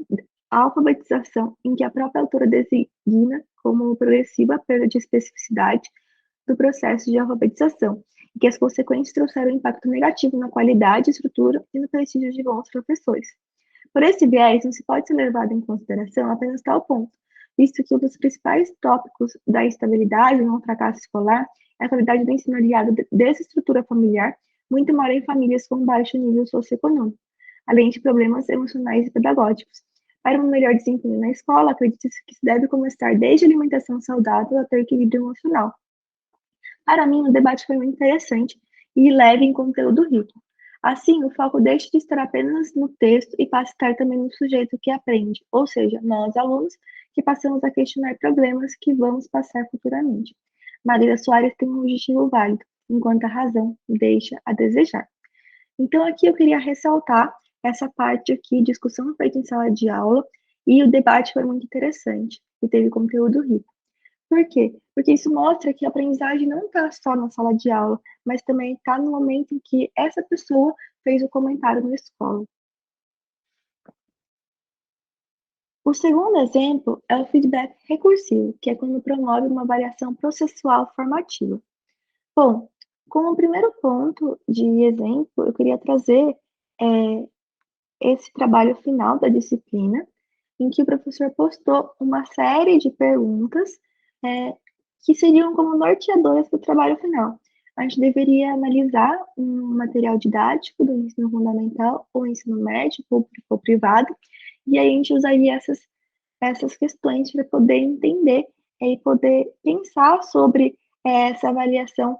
Speaker 5: alfabetização, em que a própria autora designa como progressiva a perda de especificidade do processo de alfabetização, e que as consequências trouxeram um impacto negativo na qualidade, estrutura e no prestígio de bons professores. Por esse viés, não se pode ser levado em consideração apenas tal ponto, visto que um dos principais tópicos da estabilidade no fracasso escolar é a qualidade do ensino aliado dessa estrutura familiar, muito maior em famílias com baixo nível socioeconômico, além de problemas emocionais e pedagógicos. Para um melhor desempenho na escola, acredita-se que se deve começar desde a alimentação saudável até o equilíbrio emocional. Para mim, o debate foi muito interessante e leve em conteúdo rico. Assim, o foco deixa de estar apenas no texto e passa a estar também no sujeito que aprende, ou seja, nós, alunos, que passamos a questionar problemas que vamos passar futuramente. Margarida Soares tem um objetivo válido, enquanto a razão deixa a desejar. Então, aqui eu queria ressaltar essa parte aqui, discussão feita em sala de aula, e o debate foi muito interessante e teve conteúdo rico. Por quê? Porque isso mostra que a aprendizagem não está só na sala de aula, mas também está no momento em que essa pessoa fez o comentário na escola. O segundo exemplo é o feedback recursivo, que é quando promove uma variação processual formativa. Bom, como primeiro ponto de exemplo, eu queria trazer esse trabalho final da disciplina, em que o professor postou uma série de perguntas que seriam como norteadoras do trabalho final. A gente deveria analisar um material didático do ensino fundamental ou ensino médio, público ou privado, e aí a gente usaria essas questões para poder entender e poder pensar sobre essa avaliação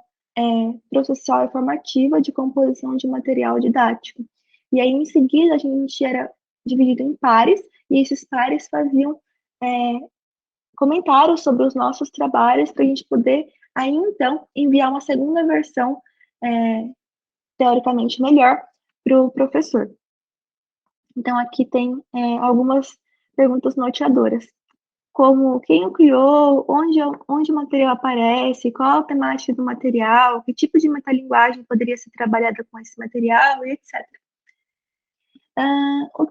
Speaker 5: processual e formativa de composição de material didático. E aí, em seguida, a gente era dividido em pares, e esses pares faziam comentários sobre os nossos trabalhos para a gente poder, aí então, enviar uma segunda versão, teoricamente melhor, para o professor. Então, aqui tem algumas perguntas norteadoras, como quem o criou, onde o material aparece, qual a temática do material, que tipo de metalinguagem poderia ser trabalhada com esse material, e etc. A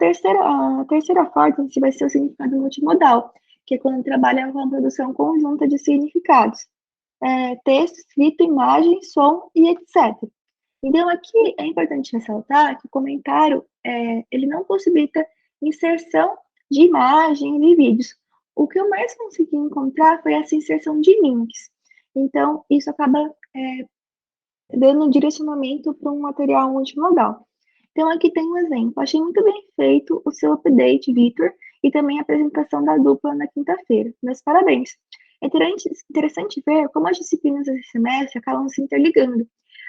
Speaker 5: terceira forma vai ser o significado multimodal, que é quando trabalha com a produção conjunta de significados, texto, escrito, imagem, som e etc. Então, aqui é importante ressaltar que o comentário, ele não possibilita inserção de imagens e vídeos. O que eu mais consegui encontrar foi essa inserção de links. Então, isso acaba dando um direcionamento para um material multimodal. Então, aqui tem um exemplo. Achei muito bem feito o seu update, Vitor, e também a apresentação da dupla na quinta-feira. Meus parabéns. É interessante ver como as disciplinas desse semestre acabam se interligando.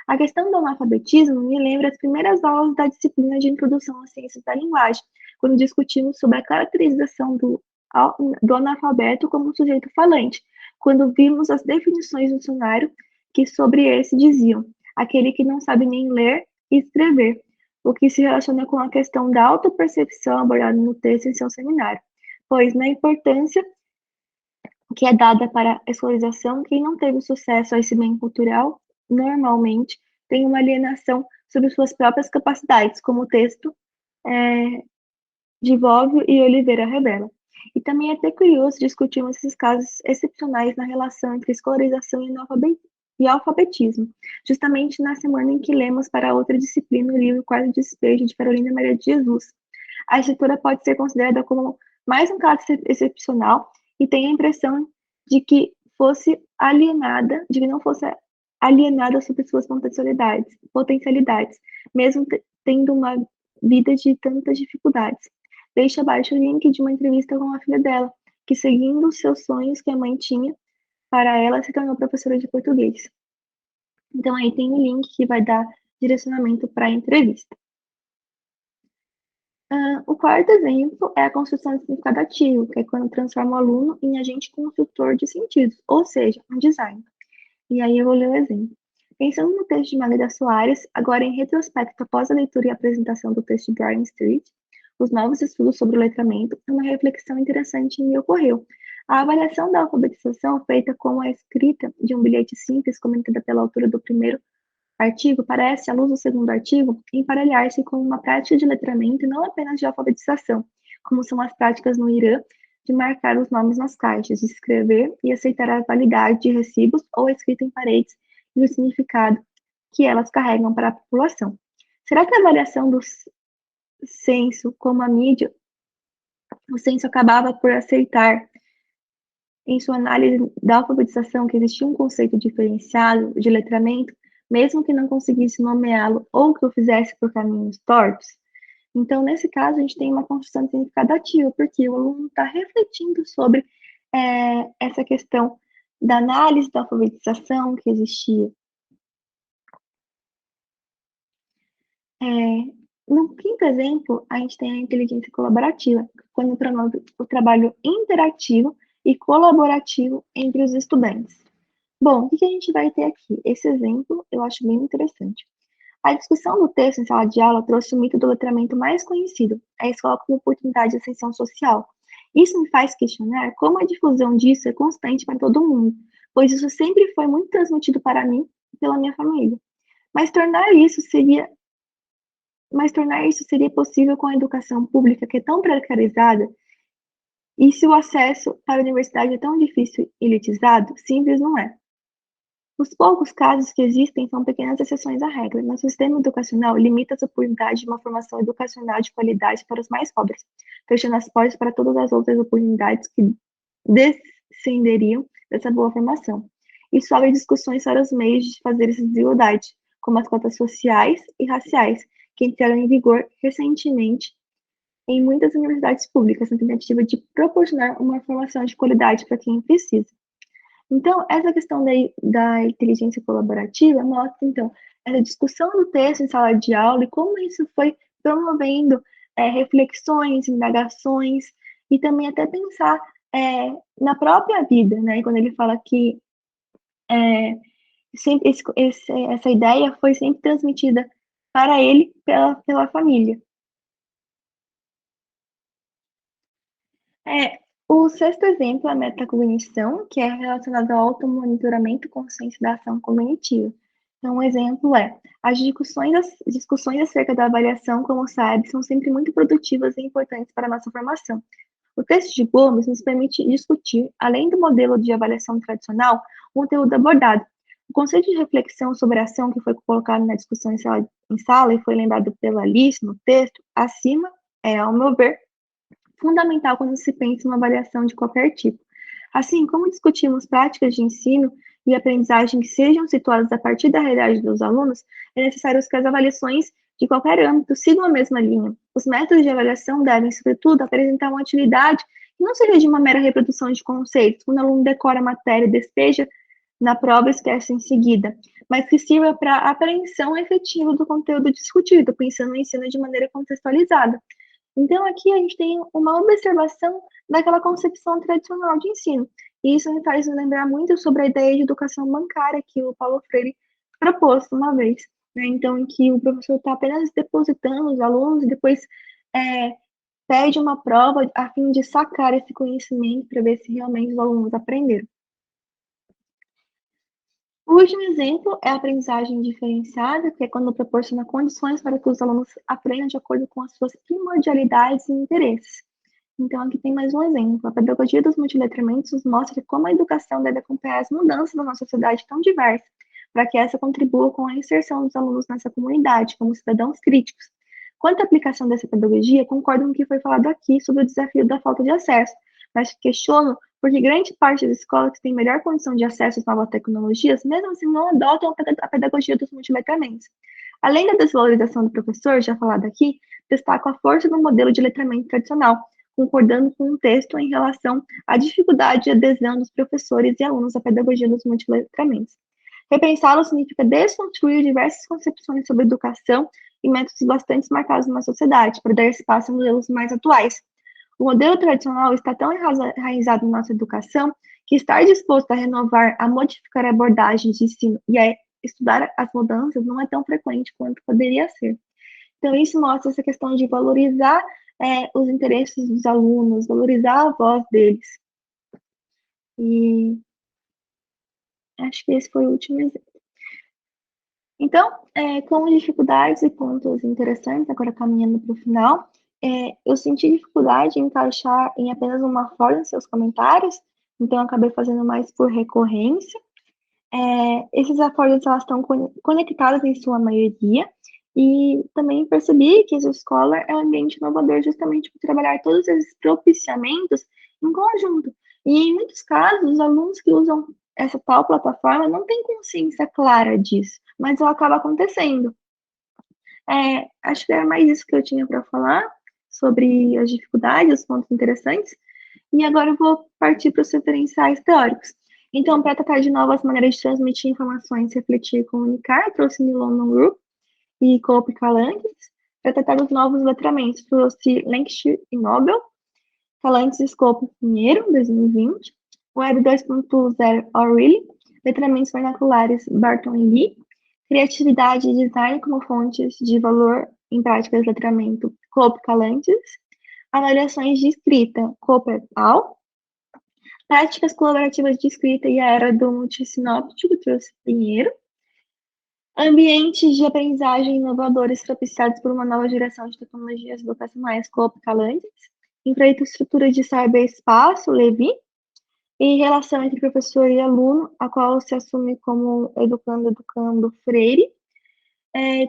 Speaker 5: A questão do analfabetismo me lembra as primeiras aulas da disciplina de Introdução às Ciências da Linguagem, quando discutimos sobre a caracterização do analfabeto como sujeito falante, quando vimos as definições do dicionário que sobre esse diziam, aquele que não sabe nem ler e escrever, o que se relaciona com a questão da autopercepção abordada no texto em seu seminário, pois na importância que é dada para a escolarização, quem não teve sucesso a esse bem cultural, normalmente tem uma alienação sobre suas próprias capacidades, como o texto de Vóvio e Oliveira revela. E também é até curioso discutirmos esses casos excepcionais na relação entre escolarização e alfabetismo, justamente na semana em que lemos para outra disciplina o livro Quarto Despejo, de Carolina Maria de Jesus. A escritora pode ser considerada como mais um caso excepcional e tem a impressão de que não fosse alienada sobre suas potencialidades, mesmo tendo uma vida de tantas dificuldades. Deixo abaixo o link de uma entrevista com a filha dela, que seguindo os seus sonhos que a mãe tinha, para ela se tornou professora de português. Então aí tem o link que vai dar direcionamento para a entrevista. O quarto exemplo é a construção de significado ativo, que é quando transforma o aluno em agente construtor de sentidos, ou seja, um design. E aí eu vou ler o exemplo. Pensando no texto de Magda Soares, agora em retrospecto após a leitura e apresentação do texto de Brian Street, os novos estudos sobre o letramento, uma reflexão interessante me ocorreu. A avaliação da alfabetização feita com a escrita de um bilhete simples comentada pela autora do primeiro artigo parece, à luz do segundo artigo, emparelhar-se com uma prática de letramento e não apenas de alfabetização, como são as práticas no Irã de marcar os nomes nas caixas, de escrever e aceitar a validade de recibos ou a escrita em paredes e o significado que elas carregam para a população. Será que a avaliação do censo como a mídia, o censo acabava por aceitar em sua análise da alfabetização que existia um conceito diferenciado de letramento, mesmo que não conseguisse nomeá-lo ou que o fizesse por caminhos tortos? Então, nesse caso, a gente tem uma construção de significado ativo, porque o aluno está refletindo sobre essa questão da análise da alfabetização que existia. No quinto exemplo, a gente tem a inteligência colaborativa, quando promove o trabalho interativo e colaborativo entre os estudantes. Bom, o que a gente vai ter aqui? Esse exemplo eu acho bem interessante. A discussão do texto em sala de aula trouxe o mito do letramento mais conhecido, a escola como oportunidade de ascensão social. Isso me faz questionar como a difusão disso é constante para todo mundo, pois isso sempre foi muito transmitido para mim e pela minha família. Mas tornar isso seria possível com a educação pública, que é tão precarizada, e se o acesso para a universidade é tão difícil e elitizado, simples não é. Os poucos casos que existem são pequenas exceções à regra, mas o sistema educacional limita as oportunidades de uma formação educacional de qualidade para os mais pobres, fechando as portas para todas as outras oportunidades que descenderiam dessa boa formação. Isso abre discussões sobre os meios de fazer essa desigualdade, como as cotas sociais e raciais, que entraram em vigor recentemente em muitas universidades públicas, na tentativa de proporcionar uma formação de qualidade para quem precisa. Então, essa questão da inteligência colaborativa mostra, então, essa discussão do texto em sala de aula e como isso foi promovendo reflexões, indagações, e também até pensar na própria vida, né? Quando ele fala que sempre essa ideia foi sempre transmitida para ele pela família. O sexto exemplo é a metacognição, que é relacionado ao automonitoramento e consciência da ação cognitiva. Então, um exemplo é, as discussões acerca da avaliação, como sabe, são sempre muito produtivas e importantes para a nossa formação. O texto de Gomes nos permite discutir, além do modelo de avaliação tradicional, o conteúdo abordado. O conceito de reflexão sobre a ação que foi colocado na discussão em sala e foi lembrado pela Alice no texto, acima, é, ao meu ver, fundamental quando se pensa em uma avaliação de qualquer tipo. Assim, como discutimos práticas de ensino e aprendizagem que sejam situadas a partir da realidade dos alunos, é necessário que as avaliações de qualquer âmbito sigam a mesma linha. Os métodos de avaliação devem, sobretudo, apresentar uma utilidade que não seja de uma mera reprodução de conceitos, quando o aluno decora a matéria e despeja na prova e esquece em seguida, mas que sirva para a apreensão efetiva do conteúdo discutido, pensando no ensino de maneira contextualizada. Então, aqui a gente tem uma observação daquela concepção tradicional de ensino. E isso me faz lembrar muito sobre a ideia de educação bancária que o Paulo Freire propôs uma vez. Né? Então, em que o professor está apenas depositando os alunos e depois pede uma prova a fim de sacar esse conhecimento para ver se realmente os alunos aprenderam. O último exemplo é a aprendizagem diferenciada, que é quando proporciona condições para que os alunos aprendam de acordo com as suas primordialidades e interesses. Então, aqui tem mais um exemplo. A pedagogia dos multiletramentos nos mostra como a educação deve acompanhar as mudanças da nossa sociedade tão diversa, para que essa contribua com a inserção dos alunos nessa comunidade, como cidadãos críticos. Quanto à aplicação dessa pedagogia, concordo com o que foi falado aqui sobre o desafio da falta de acesso, mas questiono porque grande parte das escolas que têm melhor condição de acesso às novas tecnologias, mesmo assim, não adotam a pedagogia dos multiletramentos. Além da desvalorização do professor, já falado aqui, destaco a força do modelo de letramento tradicional, concordando com o texto em relação à dificuldade de adesão dos professores e alunos à pedagogia dos multiletramentos. Repensá-lo significa desconstruir diversas concepções sobre educação e métodos bastante marcados na sociedade, para dar espaço a modelos mais atuais. O modelo tradicional está tão enraizado na nossa educação que estar disposto a renovar, a modificar abordagens de ensino e a estudar as mudanças não é tão frequente quanto poderia ser. Então, isso mostra essa questão de valorizar os interesses dos alunos, valorizar a voz deles. E acho que esse foi o último exemplo. Então, com dificuldades e pontos interessantes, agora caminhando para o final, eu senti dificuldade em encaixar em apenas uma forma em seus comentários, então eu acabei fazendo mais por recorrência. Esses acordos elas estão conectados em sua maioria, e também percebi que a escola é um ambiente inovador justamente por trabalhar todos esses propiciamentos em conjunto. E em muitos casos, os alunos que usam essa tal plataforma não têm consciência clara disso, mas ela acaba acontecendo. Acho que era mais isso que eu tinha para falar sobre as dificuldades, os pontos interessantes. E agora eu vou partir para os referenciais teóricos. Então, para tratar de novas maneiras de transmitir informações, refletir e comunicar, trouxe London Group e Cope Calantes. Para tratar dos novos letramentos, trouxe Lancashire e Nobel, Calantes e Scope Pinheiro, 2020. Web 2.0 O'Reilly, letramentos vernaculares Barton e Lee, criatividade e design como fontes de valor em práticas de letramento Cope Calantes, avaliações de escrita Cope et al., práticas colaborativas de escrita e a era do multissinóptico trouxe Pinheiro, ambientes de aprendizagem inovadores propiciados por uma nova geração de tecnologias educacionais Cope Calantes, infraestrutura de cyberespaço Levi, e relação entre professor e aluno, a qual se assume como educando Freire.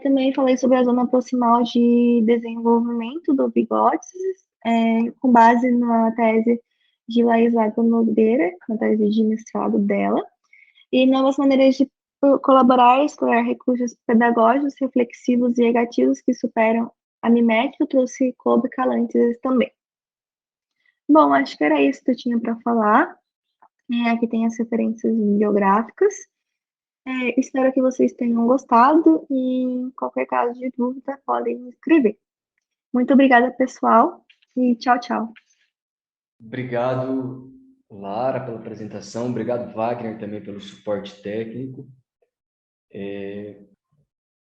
Speaker 5: Também falei sobre a zona proximal de desenvolvimento do Vygotsky, com base na tese de Laís Lago Nogueira, na tese de mestrado dela, e novas maneiras de colaborar e explorar recursos pedagógicos, reflexivos e negativos que superam a mimética, trouxe Kobe Calantes também. Bom, acho que era isso que eu tinha para falar. Aqui tem as referências bibliográficas. Espero que vocês tenham gostado e, em qualquer caso de dúvida, podem me escrever. Muito obrigada, pessoal, e tchau, tchau.
Speaker 1: Obrigado, Lara, pela apresentação. Obrigado, Wagner, também pelo suporte técnico.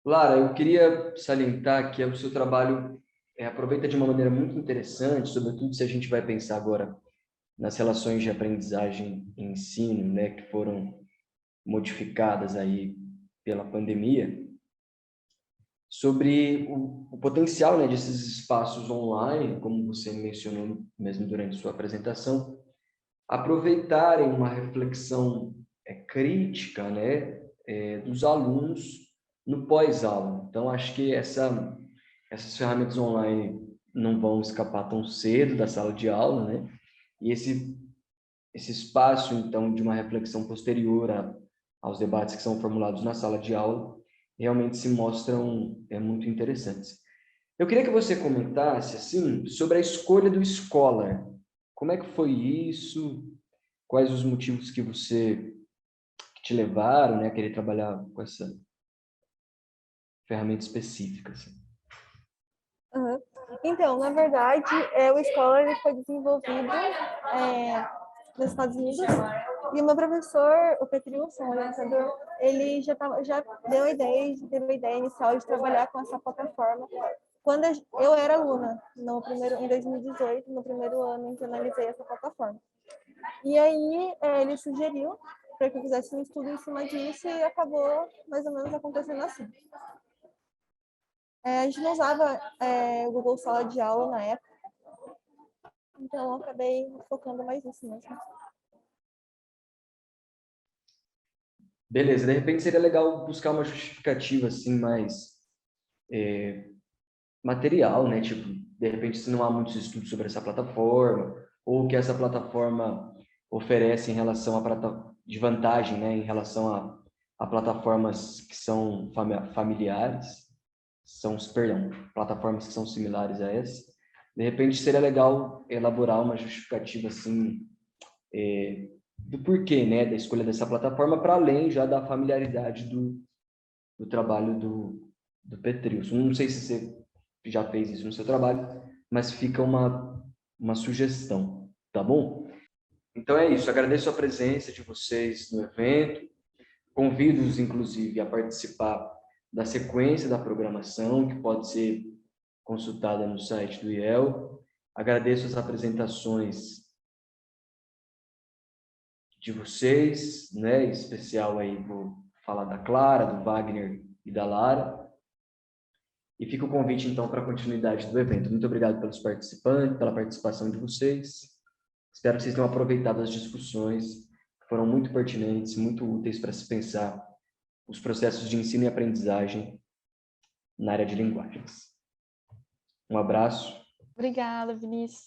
Speaker 1: Lara, eu queria salientar que o seu trabalho aproveita de uma maneira muito interessante, sobretudo se a gente vai pensar agora nas relações de aprendizagem e ensino, né, que foram modificadas aí pela pandemia, sobre o potencial, né, desses espaços online, como você mencionou mesmo durante sua apresentação, aproveitarem uma reflexão crítica, né, dos alunos no pós-aula. Então, acho que essas ferramentas online não vão escapar tão cedo da sala de aula, né? E esse espaço, então, de uma reflexão posterior aos debates que são formulados na sala de aula, realmente se mostram muito interessantes. Eu queria que você comentasse, assim, sobre a escolha do Scholar. Como é que foi isso? Quais os motivos que te levaram, né, a querer trabalhar com essa ferramenta específica? Assim?
Speaker 6: Uhum. Então, na verdade, o Scholar ele foi desenvolvido nos Estados Unidos e o meu professor, o Petrilson, o orientador, ele já deu a ideia, teve a ideia inicial de trabalhar com essa plataforma quando eu era aluna, em 2018, no primeiro ano em que eu analisei essa plataforma. E aí ele sugeriu para que eu fizesse um estudo em cima disso e acabou mais ou menos acontecendo assim. A gente não usava o Google Sala de Aula na época, então eu acabei focando mais nisso mesmo.
Speaker 1: Beleza, de repente seria legal buscar uma justificativa assim mais material, né? Tipo, de repente se não há muitos estudos sobre essa plataforma ou o que essa plataforma oferece em relação de vantagem, né? Em relação a plataformas que são familiares, plataformas que são similares a essa. De repente seria legal elaborar uma justificativa assim do porquê, né, da escolha dessa plataforma, para além já da familiaridade do trabalho do Petrilson. Não sei se você já fez isso no seu trabalho, mas fica uma sugestão, tá bom? Então é isso, agradeço a presença de vocês no evento, convido-os, inclusive, a participar da sequência da programação, que pode ser consultada no site do IEL. Agradeço as apresentações de vocês, né? Em especial aí vou falar da Clara, do Wagner e da Lara. E fica o convite, então, para a continuidade do evento. Muito obrigado pelos participantes, pela participação de vocês. Espero que vocês tenham aproveitado as discussões, que foram muito pertinentes, muito úteis para se pensar os processos de ensino e aprendizagem na área de linguagens. Um abraço.
Speaker 2: Obrigada, Vinícius.